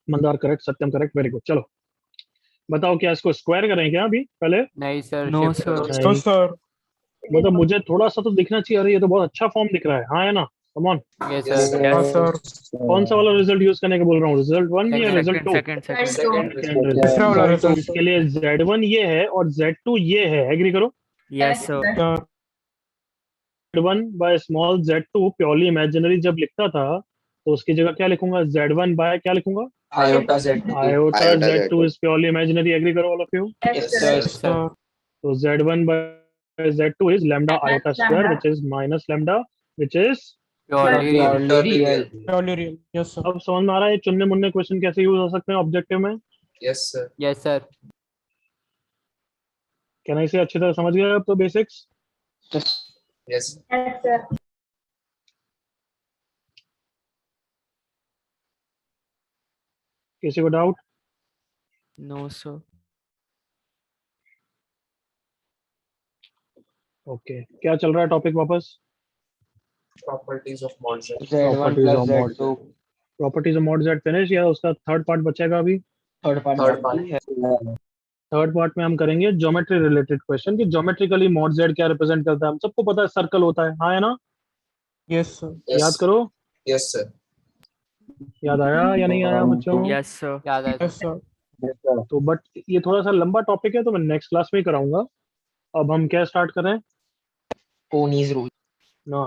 Mandar correct, Satyam correct, very good. चलो बताओ, क्या इसको स्क्वायर करें क्या अभी पहले? नहीं सर, No, शिफ्ट sir. करो। No, नहीं, sir. मतलब मुझे थोड़ा सा तो दिखना चाहिए। अरे ये तो बहुत अच्छा फॉर्म दिख रहा है। हाँ है ना? Come on. Yes Yes, sir. sir. हाँ, sir. कौन सा वाला रिजल्ट यूज करने का बोल रहा हूँ? रिजल्ट 1 या result 2? Second second Second second result. तीसरा वाला रिजल्ट। तो result, इसके लिए Z1 ये है और Z2 ये है। एग्री करो? Yes sir. Sir. Z1 by small Z2 purely imaginary जब लिखता था तो उसकी जगह क्या लिखूंगा? Z1 बाय क्या लिखूंगा? Iota Z2. Iota Iota Z2 Z2. Is purely imaginary. Agree करो all of you? Yes, Yes, sir. sir. Yes sir. Sir. तो Z1 by Z2 is lambda iota square which is minus lambda which is. Purely real. Purely real. Purely real. Yes, sir. अब समझ में आ रहा है ये चुनने मुन्ने क्वेश्चन कैसे यूज हो सकते हैं ऑब्जेक्टिव में? Yes, sir. Yes sir. क्या नहीं से अच्छी तरह समझ गए अब तो basics? Yes. Yes, sir. Yes, sir. किसी को डाउट? No sir. ओके, क्या चल रहा है टॉपिक वापस? Properties of mod Z. Z1 Properties plus of mod Z2. Properties of mod Z finish, या उसका थर्ड पार्ट बचेगा अभी? Third part. Third part. बाकी है. थर्ड पार्ट में हम करेंगे ज्योमेट्री रिलेटेड क्वेश्चन कि ज्योमेट्रिकली मॉड जेड क्या रिप्रेजेंट करता है। हम सबको पता है सर्कल होता है। हाँ है ना? Yes, sir. Yes. याद करो। Yes, sir. याद आया या नहीं आया बच्चों? Yes sir. याद है Yes, सर। sir. तो बट ये थोड़ा सा लंबा टॉपिक है तो मैं नेक्स्ट क्लास में ही कराऊंगा। अब हम क्या स्टार्ट कर रहे हैं Pony's rule. ना?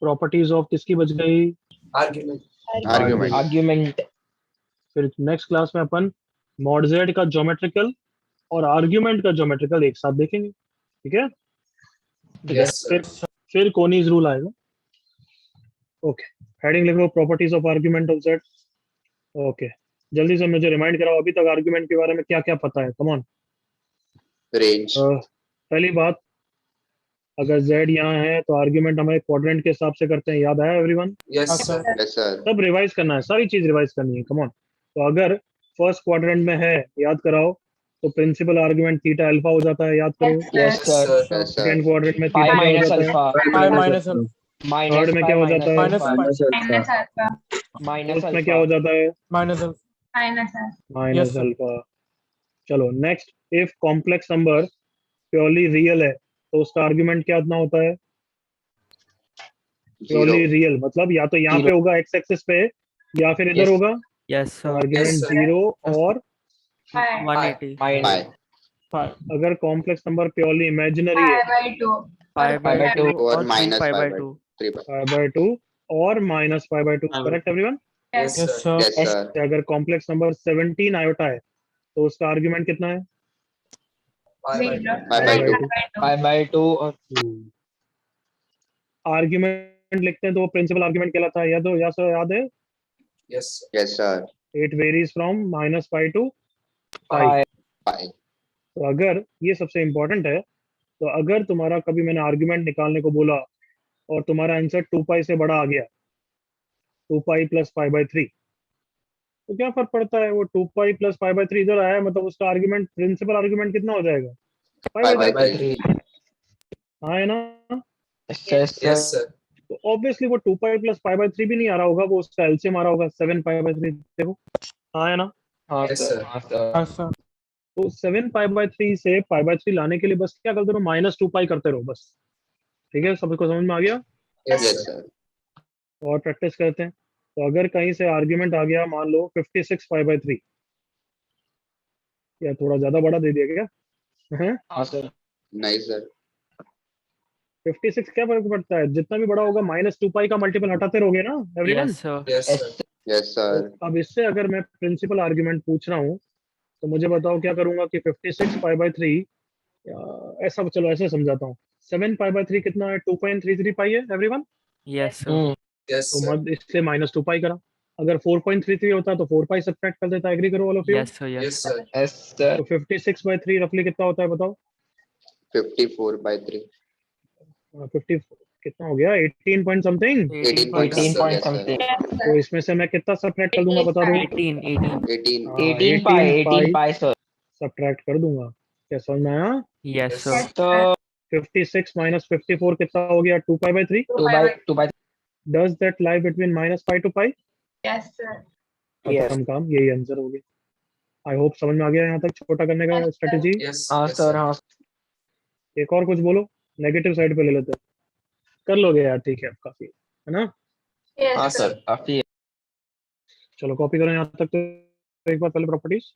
प्रॉपर्टीज ऑफ किसकी बच गई? Argument. Argument. Argument. फिर नेक्स्ट क्लास में अपन मॉड जेड का ज्योमेट्रिकल और आर्ग्यूमेंट का ज्योमेट्रिकल एक साथ देखेंगे। ठीक है? Yes, sir. फिर कोनीज रूल आएगा। ओके, हेडिंग लिखो properties of argument of Z. Okay, जल्दी से मुझे रिमाइंड कराओ अभी तक आर्ग्यूमेंट के बारे में क्या क्या पता है। Come on. Range. पहली बात, अगर z यहाँ है तो आर्ग्यूमेंट हमें क्वाड्रेंट के हिसाब से करते हैं। याद आया एवरीवन? Yes, हाँ, sir. sir. Yes, sir. सब रिवाइज करना है, सारी चीज रिवाइज करनी है। Come on. तो अगर फर्स्ट क्वाड्रेंट में है, याद कराओ, तो प्रिंसिपल आर्ग्यूमेंट थीटा अल्फा हो जाता है। याद करो। Yes, sir. Yes, sir. Second quadrant में Pi थीटा क्या हो minus जाता है? alpha. Pi minus alpha. Minus third में pi क्या हो minus जाता है? Minus alpha. pi. Minus alpha. Minus fourth में क्या हो alpha. जाता है? Minus alpha. Minus alpha. Minus sir. Alpha. चलो next, if complex number purely real है तो उसका आर्ग्यूमेंट क्या इतना होता है? Zero. प्योरली रियल मतलब या तो यहाँ पे Zero. होगा एक्स एक्सिस पे या फिर इधर Yes. होगा। Yes sir. Argument Yes, sir. 0 और Pi. 180। Pi. Pi. Pi. अगर कॉम्प्लेक्स नंबर प्योरली इमेजिनरी है, Pi by 2. 5 Pi by 2. और और minus 5 pi by by 2। 3 by. 5/2 और minus 5/2। Correct everyone? Yes, Yes, sir. sir. Yes, Yes. sir. अगर कॉम्प्लेक्स नंबर 17 आयोटा है तो उसका आर्ग्यूमेंट कितना है? Pi by 2. Zero. Pi by Like 2. pi by two. pi by 2 और आर्ग्यूमेंट लिखते हैं तो वो प्रिंसिपल आर्ग्यूमेंट कहलाता है, या सर याद है? Yes, sir. Yes, sir. It varies from -pi to pi। pi Pi. तो अगर ये सबसे इंपॉर्टेंट है, तो अगर तुम्हारा कभी मैंने आर्ग्यूमेंट निकालने को बोला और तुम्हारा आंसर 2 पाई से बड़ा आ गया, 2 pi plus pi by three, तो क्या फर्क पड़ता है? वो 2 pi plus pi by three इधर आया है, मतलब उसका आर्ग्यूमेंट, प्रिंसिपल आर्ग्यूमेंट कितना हो जाएगा? पाई Pi by by By three. 3. हाँ है ना? yes Yes, sir sir. तो ऑब्वियसली वो 2 pi plus pi by three भी नहीं आ रहा होगा, वो उसका एलसीएम आ रहा होगा 7 पाई बाई थ्री। देखो, हाँ है ना? हाँ Yes, sir sir. हाँ sir हाँ सर तो 7 पाई बाई थ्री से पाई बाई थ्री लाने के लिए बस क्या करते रहो, -2 पाई करते रहो बस। ठीक है, सबको समझ में आ गया? Yes, Yes, sir. sir. और प्रैक्टिस करते हैं। तो अगर कहीं से आर्ग्यूमेंट आ गया, मान लो 56 पाई बाई थ्री, या थोड़ा ज्यादा बड़ा दे दिया क्या? हैं? हाँ sir Nice, sir. 56 क्या फर्क पड़ता है, जितना भी बड़ा होगा -2 पाई का मल्टीपल हटाते रहोगे ना everyone. Yes, sir. Yes, yes sir. Yes, sir. अब इससे अगर मैं प्रिंसिपल आर्ग्यूमेंट पूछ रहा हूँ, तो मुझे बताओ क्या करूंगा कि 56 पाई बाई थ्री, ऐसा, चलो ऐसे समझाता हूँ। 7 पाई बाई थ्री कितना है? 2.33 पाई है एवरीवन। Yes, sir. Yes, तो sir. मत इसलिए -2 पाई करा। अगर 4.33 होता तो 4 पाई सब्ट्रैक्ट कर देता। एग्री करो all of you? Yes, sir. Yes, Yes, sir. sir. yes sir तो 56/3 रफली कितना होता है बताओ? 54 by 3. 50 कितना हो गया? 18 point something. 18 point 18 sir. point Yes, sir. something Yes, sir. तो इसमें से मैं कितना सब्ट्रैक्ट कर दूंगा बता दो? 18, 18. 18. हाँ, 18 pi 18 pi sir सब्ट्रैक्ट कर दूंगा। क्या समझ में आया? Yes, Yes. sir. Yes, तो sir. 56 - 54 कितना हो गया? 2 pi by three. 2 by does that lie between -pi to pi? Yes, sir. yes खत्म काम, यही आंसर हो गया। आई होप समझ में आ गया यहाँ तक छोटा करने का Yes, sir. स्ट्रेटेजी। Yes, हाँ yes, sir sir. हाँ एक और कुछ बोलो, नेगेटिव साइड पे ले लेते हैं। कर लोगे यार, ठीक है, काफी है ना? Yes, हाँ, sir. sir. काफी चलो कॉपी करो यहाँ तक, तो एक बार पहले प्रॉपर्टीज।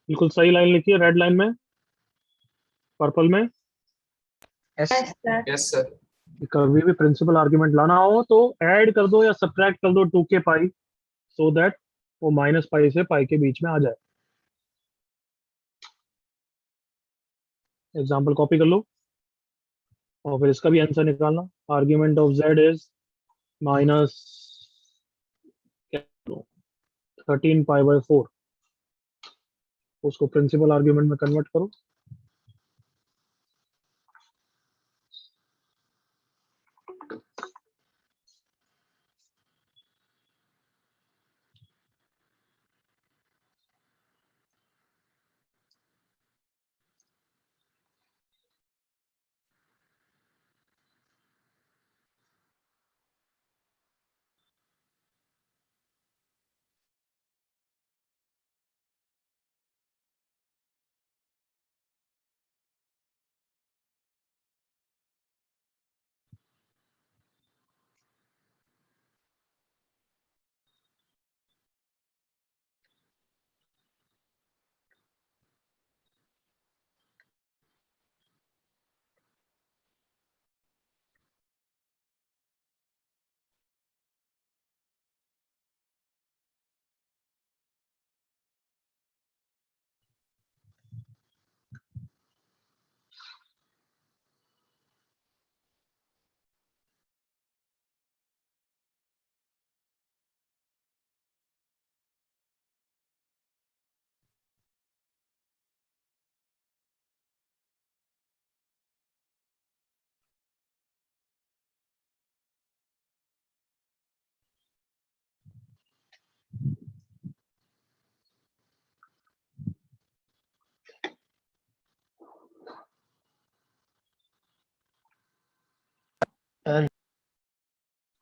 बिल्कुल सही लाइन लिखी है, रेड लाइन में, पर्पल में। yes Yes, sir. Yes, sir. कभी भी प्रिंसिपल आर्ग्यूमेंट लाना हो तो ऐड कर दो या सब्ट्रैक्ट कर दो 2 के पाई, सो दैट वो -पाई से पाई के बीच में आ जाए। एग्जाम्पल कॉपी कर लो और फिर इसका भी आंसर निकालना। Argument of Z is minus 13 pi by 4, उसको प्रिंसिपल आर्ग्यूमेंट में कन्वर्ट करो।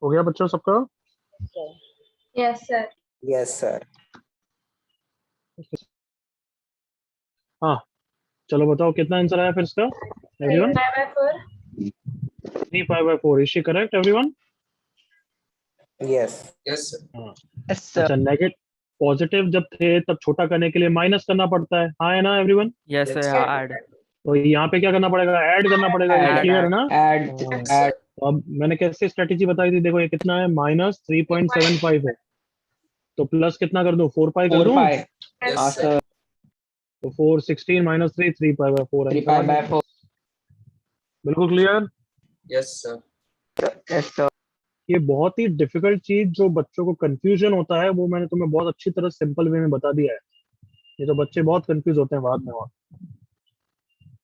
हो गया बच्चों सबका? Yes, sir. Yes, sir. हाँ, चलो बताओ कितना आंसर आया फिर इसका? Everyone 3 by 4. 3 pi by 4, is she correct everyone? Yes. Yes, sir. हाँ, Yes, sir. अच्छा नेगेटिव पॉजिटिव जब थे तब छोटा करने के लिए माइनस करना पड़ता है, हाँ है ना everyone? Yes, sir. Yes, Yeah, sir. add. तो यहाँ पे क्या करना पड़ेगा? ऐड करना पड़ेगा, ये Add, क्लियर है ना? Add, हाँ, Yes, sir. तो अब मैंने कैसे स्ट्रेटेजी बताई थी, देखो ये कितना है, -3.75 है, तो प्लस कितना कर दूं, 4 पाई कर 4 दूं? pi. Yes, हाँ, sir. sir. तो 4 16 -3 3 पाई बाय 4 3 आंसर आ pi by गया। 4. बिल्कुल clear. Yes, sir. Yes, sir. ये बहुत ही डिफिकल्ट चीज जो बच्चों को कंफ्यूजन होता है वो मैंने तुम्हें बहुत अच्छी तरह सिंपल वे में बता दिया है। ये तो बच्चे बहुत कंफ्यूज होते हैं बाद में। और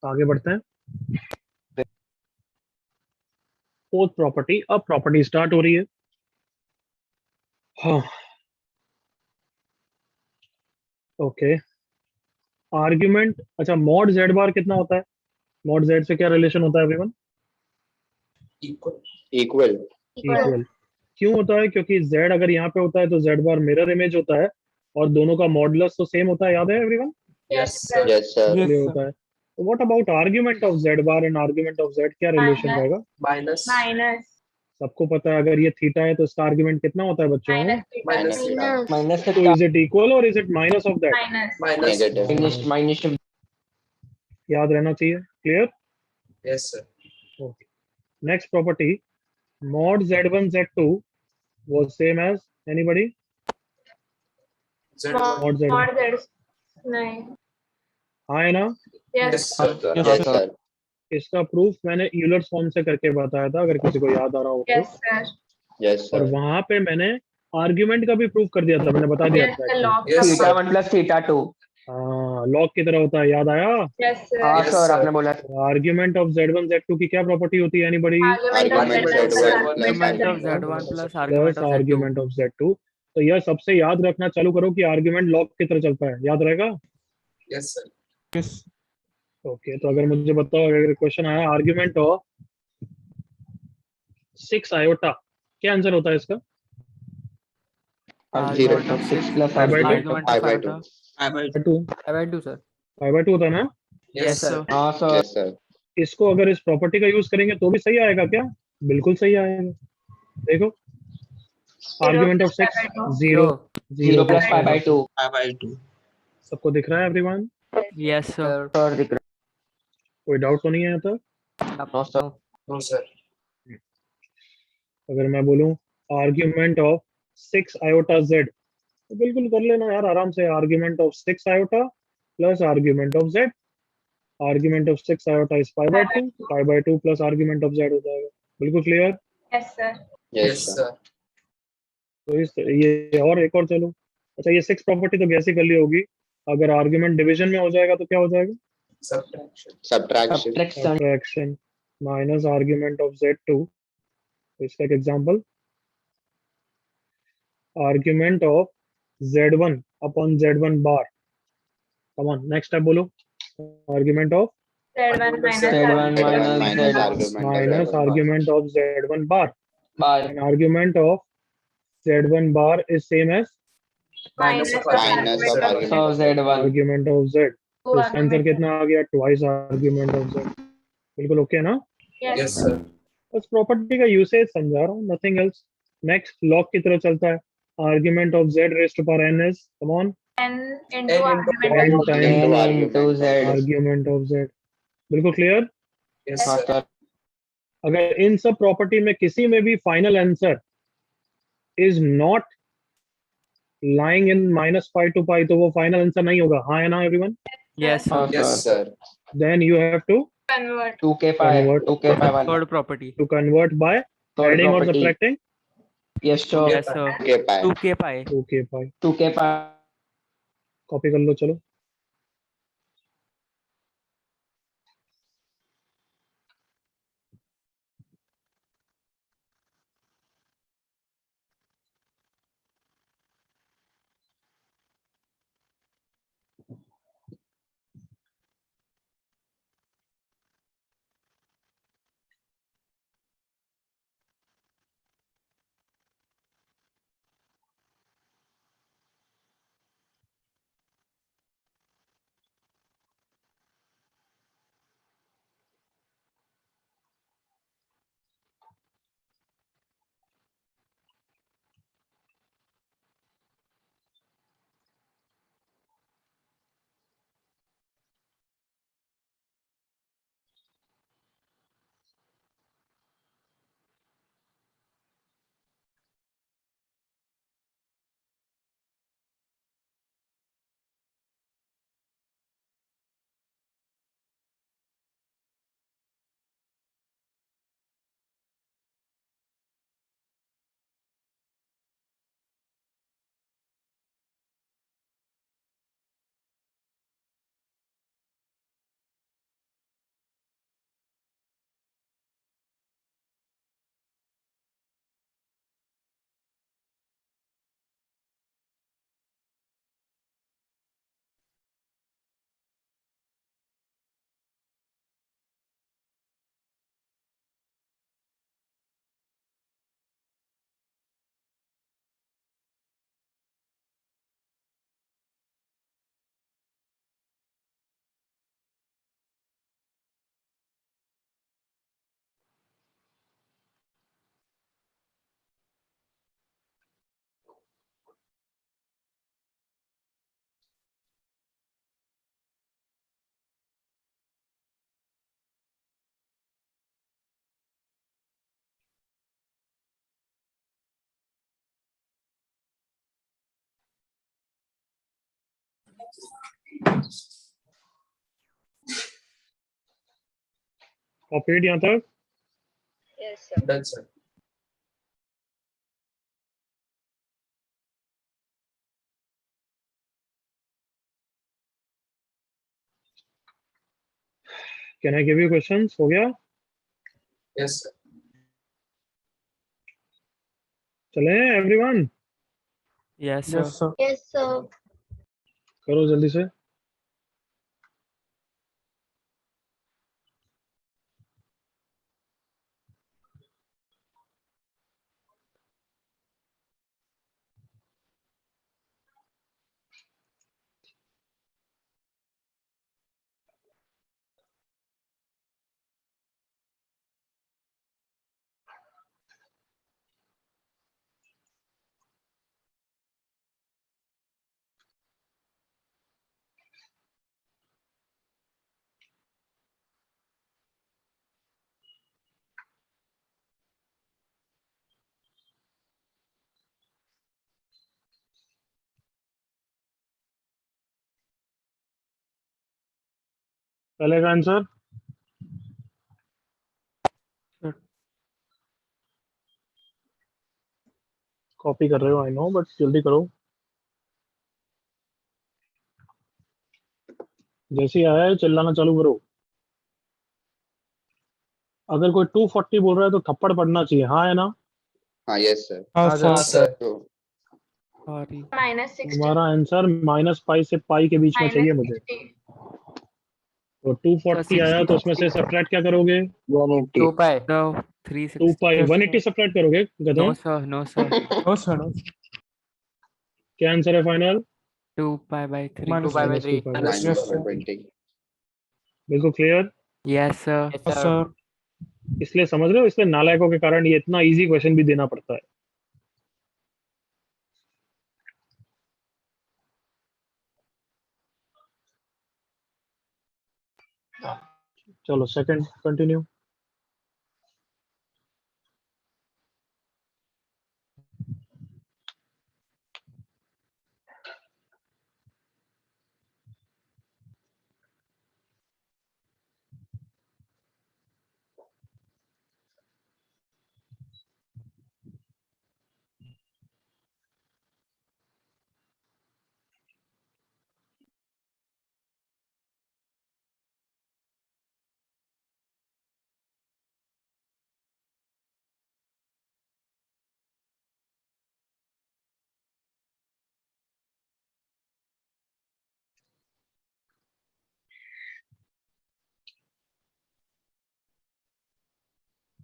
आगे बढ़ते हैं। फोर्थ प्रॉपर्टी, अब प्रॉपर्टी स्टार्ट हो रही है। हाँ, ओके। आर्ग्यूमेंट, अच्छा मॉड जेड बार कितना होता है? मॉड जेड से क्या रिलेशन होता है एवरीवन? Equal. Equal. इक्वल। क्यों होता है? क्योंकि z अगर यहाँ पे होता है तो z बार मिरर इमेज होता है और दोनों का मॉडुलस तो सेम होता है, याद है everyone? Yes, sir. Yes, sir. Yes, इसलिए sir. होता है। तो what about argument of z bar and argument of z, क्या रिलेशन Minus. रहेगा? Minus. Minus. सबको पता है अगर ये थीटा है तो इसका आर्ग्यूमेंट कितना होता है बच्चों? Minus theta. Minus theta. Minus तो theta. इज इट इक्वल और is it minus of that? Minus. Minus. Negative. Minus. याद रहना चाहिए। Clear? Yes, sir. Okay. Next property, mod z1 z2 was same as anybody? Z1. mod z1 Mod Z. नहीं. हाँ है ना? Yes. Yes, sir. Yes, Yes, sir. sir. इसका प्रूफ मैंने यूलर्स फॉर्म से करके बताया था, अगर किसी को याद आ रहा हो तो। Yes, sir. Yes, और sir. वहां पे मैंने आर्ग्यूमेंट का भी प्रूफ कर दिया था, मैंने बता दिया Yes, था the actually। log. Yes, Theta sir. 1 plus theta 2. हाँ, लॉग की तरह होता है, याद आया? Yes, sir. हाँ, Yes, sir. sir. आपने बोला. आर्ग्यूमेंट ऑफ z1 z2 की क्या प्रॉपर्टी होती है anybody? Argument of Argument Z1 plus Z1 argument Argument of of Z2. Z1 plus plus argument of Z2. Argument of z2। तो यह सबसे याद रखना चालू करो कि आर्ग्यूमेंट लॉग की तरह चलता है, याद रहेगा? Yes, sir. Yes. ओके, तो अगर मुझे बताओ, अगर क्वेश्चन आया आर्ग्यूमेंट ऑफ 6 आयोटा, क्या आंसर होता है इसका? Argument of 6 6. plus 5 by 2? Argument of 5 by 2. iota. 2 5 by 2, sir. 5/2 होता है ना? Yes, sir. हाँ, sir. Yes, sir. इसको अगर इस प्रॉपर्टी का यूज करेंगे तो भी सही आएगा क्या? बिल्कुल सही आएगा। देखो, argument of 6 0 0 plus 5 by 2. 5 by 2. सबको दिख रहा है एवरीवन? Yes, sir. Sir, दिख रहा कोई डाउट तो नहीं है यहाँ तक? है. No, sir. No, sir. अगर मैं बोलूं आर्ग्यूमेंट ऑफ 6 आयोटा z, तो बिल्कुल कर लेना यार आराम से। Argument of 6 iota plus argument of z, argument of 6 iota is 5/2, 5/2 plus argument of z हो जाएगा। बिल्कुल clear? Yes, sir. Yes, Yes, sir. sir. तो इस ये और एक और चलो। अच्छा, ये 6 प्रॉपर्टी तो कैसे कर ली होगी, अगर आर्ग्यूमेंट डिवीजन में हो जाएगा तो क्या हो जाएगा? Subtraction. Subtraction. Subtraction. Subtraction minus argument of z2। तो इसका एक example, argument of z1 upon z1 bar. Come on, next step बोलो। Argument of Z1 minus Z1 Z1 minus minus Z1 argument of minus Z1 bar. Argument of z1 bar bar. And argument of z1 bar is same as minus of Minus of argument So of Z1. Argument of z। two तो इसका आंसर argument. कितना आ गया? Twice argument of z। बिल्कुल ओके ना? Yes. Yes, sir. बस प्रॉपर्टी का यूसेज समझा रहा हूँ, नथिंग एल्स। नेक्स्ट लॉग की तरह चलता है, argument of z raised to power n is, come on, N into N into argument n of time N argument into of Z. Argument of z। बिल्कुल क्लियर? Yes, हाँ, sir. sir. अगर इन सब प्रॉपर्टी में किसी में भी final answer is not lying in -π to π, तो वो फाइनल आंसर नहीं होगा, हाँ है ना एवरीवन? Yes, sir. हाँ, Yes, sir. sir. Then you have to convert. 2k pi. Convert. 2k pi वाला. Third property. Convert by Third adding और property. Subtracting. Yes, sir. Yes, sir. Okay, pi. 2k pi. Okay by, 2k pi. Copy कर लो चलो। कॉपीड यहाँ तक? Yes, sir. Done, sir. Can I give you questions? हो गया? Yes, sir. चले everyone? Yes, sir. Yes, sir. Yes, sir. करो जल्दी से। पहले का आंसर? Sure. कॉपी कर रहे हो आई नो, बट जल्दी करो। जैसे ही आया है चिल्लाना चालू करो। अगर कोई 240 बोल रहा है तो थप्पड़ पड़ना चाहिए, हाँ है ना? हाँ यस सर। हाँ, Sir. sir. Sir. तो Sorry. Minus 60. तुम्हारा आंसर -π से π के बीच में चाहिए Minus मुझे। 60. तो 240 आया तो उसमें से सब्ट्रैक्ट क्या करोगे? 180. 2 pi. No, 2 360. π Yes, 180 सब्ट्रैक्ट करोगे गधे? No, sir. No, sir. No, sir. No. क्या आंसर है final? 2 pi by 3. Minus 2 pi by 3. Minus Yes, 2 sir. by 20. बिल्कुल clear? Yes, sir. Yes, Yes, sir. sir. इसलिए समझ रहे हो, इसलिए नालायकों के कारण ये इतना इजी क्वेश्चन भी देना पड़ता है। चलो सेकंड कंटिन्यू।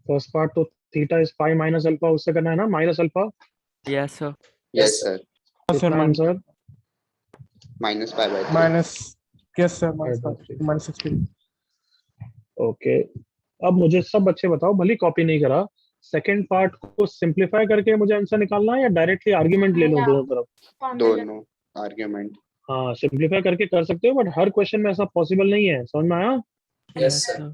फर्स्ट पार्ट तो theta is pi minus alpha, उससे करना है ना, minus alpha. Yes, sir. Yes sir. Yes, sir. इसका answer -π/3. Minus. Yes, sir. Minus by 5. three. Minus 60. Okay. अब मुझे सब बच्चे बताओ, भले कॉपी नहीं करा, सेकंड पार्ट को सिंपलीफाई करके मुझे आंसर निकालना है या डायरेक्टली आर्गुमेंट ले लूं Yeah. दोनों तरफ? Formula. दोनों आर्ग्यूमेंट। हाँ सिंपलीफाई करके कर सकते हो, बट हर क्वेश्चन में ऐसा पॉसिबल नहीं है, समझ में आया? Yes, Yes, sir. sir.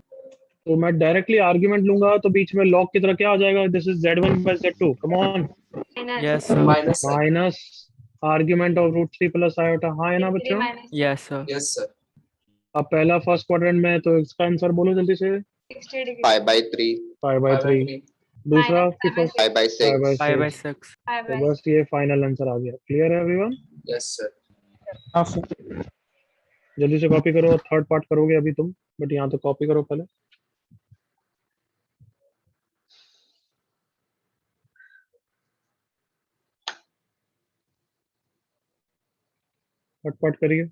तो मैं डायरेक्टली आर्गुमेंट लूंगा तो बीच में लॉग की तरह क्या आ जाएगा? This is z1 by z2, come on. Minus. Yes, sir. Minus, sir. Minus argument of √3 plus iota, हाँ है ना 3 बच्चों? minus Yes, sir. Yes, sir. अब पहला फर्स्ट क्वाड्रेंट में, तो इसका आंसर बोलो जल्दी से। 60 degree. π/3. 5/3। 3. दूसरा Minus 5 by 6. π/6. 5/6। 5/6. 5 तो by बस ये फाइनल आंसर आ गया। क्लियर है एवरीवन? Yes, sir. हाँ, sir. जल्दी से कॉपी करो, थर्ड पार्ट करोगे अभी तुम, बट यहाँ तो कॉपी करो पहले। फटफट करिए।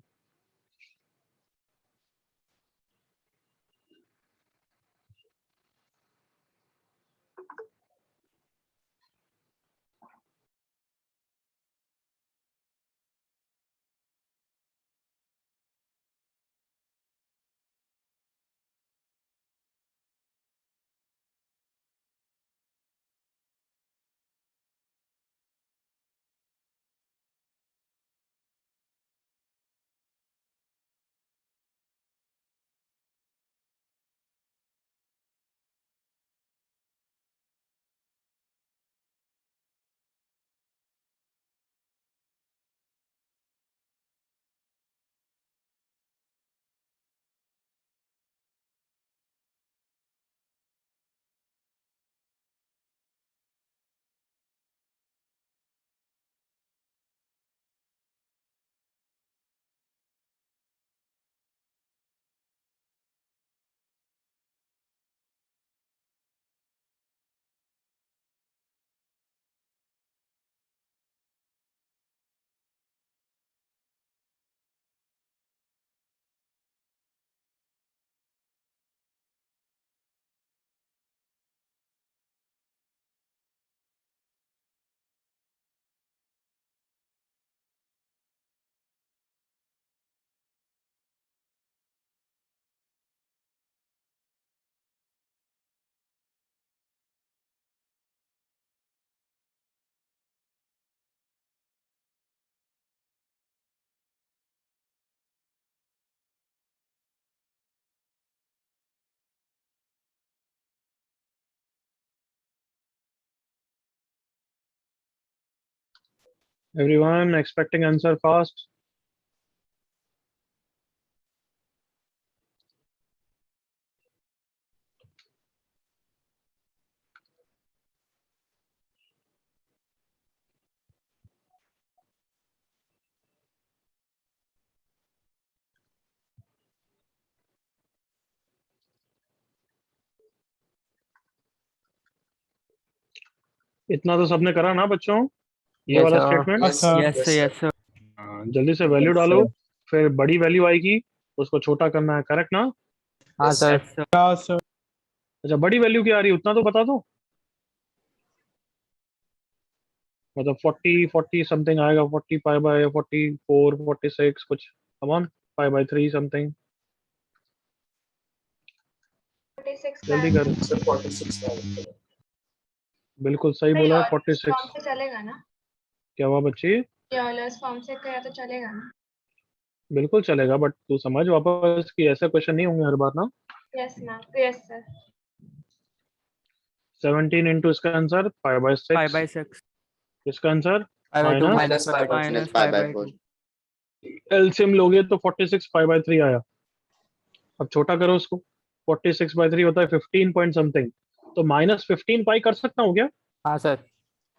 Everyone expecting answer fast. इतना तो सबने करा ना बच्चों, ये Yes, वाला sir. Statement. Yes, sir. Yes, sir. Yes, sir. जल्दी से वैल्यू Yes, डालो, sir. फिर बड़ी वैल्यू आएगी उसको छोटा करना है, करेक्ट ना? हाँ sir Yes, sir. Yeah, sir. अच्छा, बड़ी वैल्यू क्या आ रही है उतना तो बता दो। मतलब 40 समथिंग आएगा, 40 पाई बाय 44 46 कुछ, come on, pi by 3 something, 46 जल्दी कर। Sir, 46 है। बिल्कुल सही बोला, 46। फॉर्म से चलेगा ना? क्या हुआ बच्ची? ये ऑलर्स फॉर्म से करा तो चलेगा ना? बिल्कुल चलेगा, बट तू समझ वापस कि ऐसे क्वेश्चन नहीं होंगे हर बार ना। Yes ma'am, yes sir. 17 into इसका आंसर पाई बाय 6, 5 by 6. इसका answer 5 by 2. Minus Minus 5 by Minus Minus 5 5 by by 4. 2. LCM लोगे तो 46 पाई बाय 3 आया। अब छोटा करो उसको, 46 बाय 3 होता है 15 पॉइंट समथिंग, तो माइनस 15 पाई कर सकता हूँ क्या? हाँ सर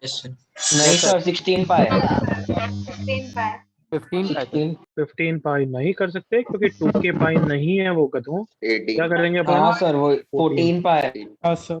Yes, sir. नहीं सर 16 पाए 15 पाए। 15 by 16 15 पाई नहीं कर सकते क्योंकि 2 के पाई नहीं है वो गधों। 18. क्या करेंगे अपन? हाँ सर वो 14 पाए Yeah, sir.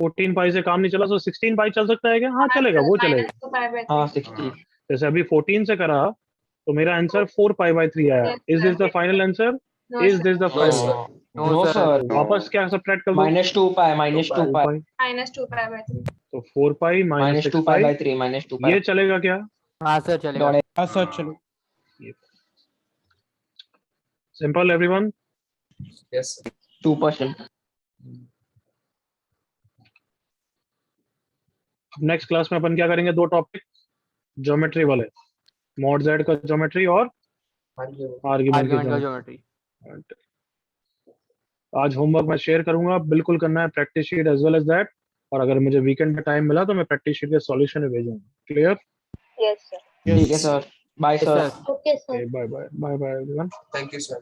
14 पाई से काम नहीं चला तो 16 पाई चल सकता है क्या? हाँ चलेगा, वो चलेगा। -2 पाई बाय हाँ 3। 16 जैसे अभी 14 से करा तो मेरा आंसर 4 पाई बाय 3 आया। Is this the final answer? No is this the No, final? sir. No sir वापस क्या सब्ट्रैक्ट कर दो? -2 पाए -2 2 पाए पाई, -2 पाई बाय 3। तो 4 पाई माइनस -2 6 पाए पाई, बाय 3 -2 ये पाए चलेगा क्या? हाँ सर चलेगा. Yeah, sir. चलो. Simple everyone. Yes, sir. 2%. Next class में अपन क्या करेंगे? 2 टॉपिक ज्योमेट्री वाले, मॉड जेड का ज्योमेट्री और Argument. आर्गुमेंट Argument का की geometry. ज्योमेट्री। आज होमवर्क मैं शेयर करूंगा, बिल्कुल करना है, practice sheet as well as that. और अगर मुझे वीकेंड में टाइम मिला तो मैं प्रैक्टिस शीट के सॉल्यूशन भी भेजूंगा। क्लियर? Yes sir. ठीक है sir bye Yes, sir sir. Okay sir. Bye bye bye bye everyone. Thank you, sir.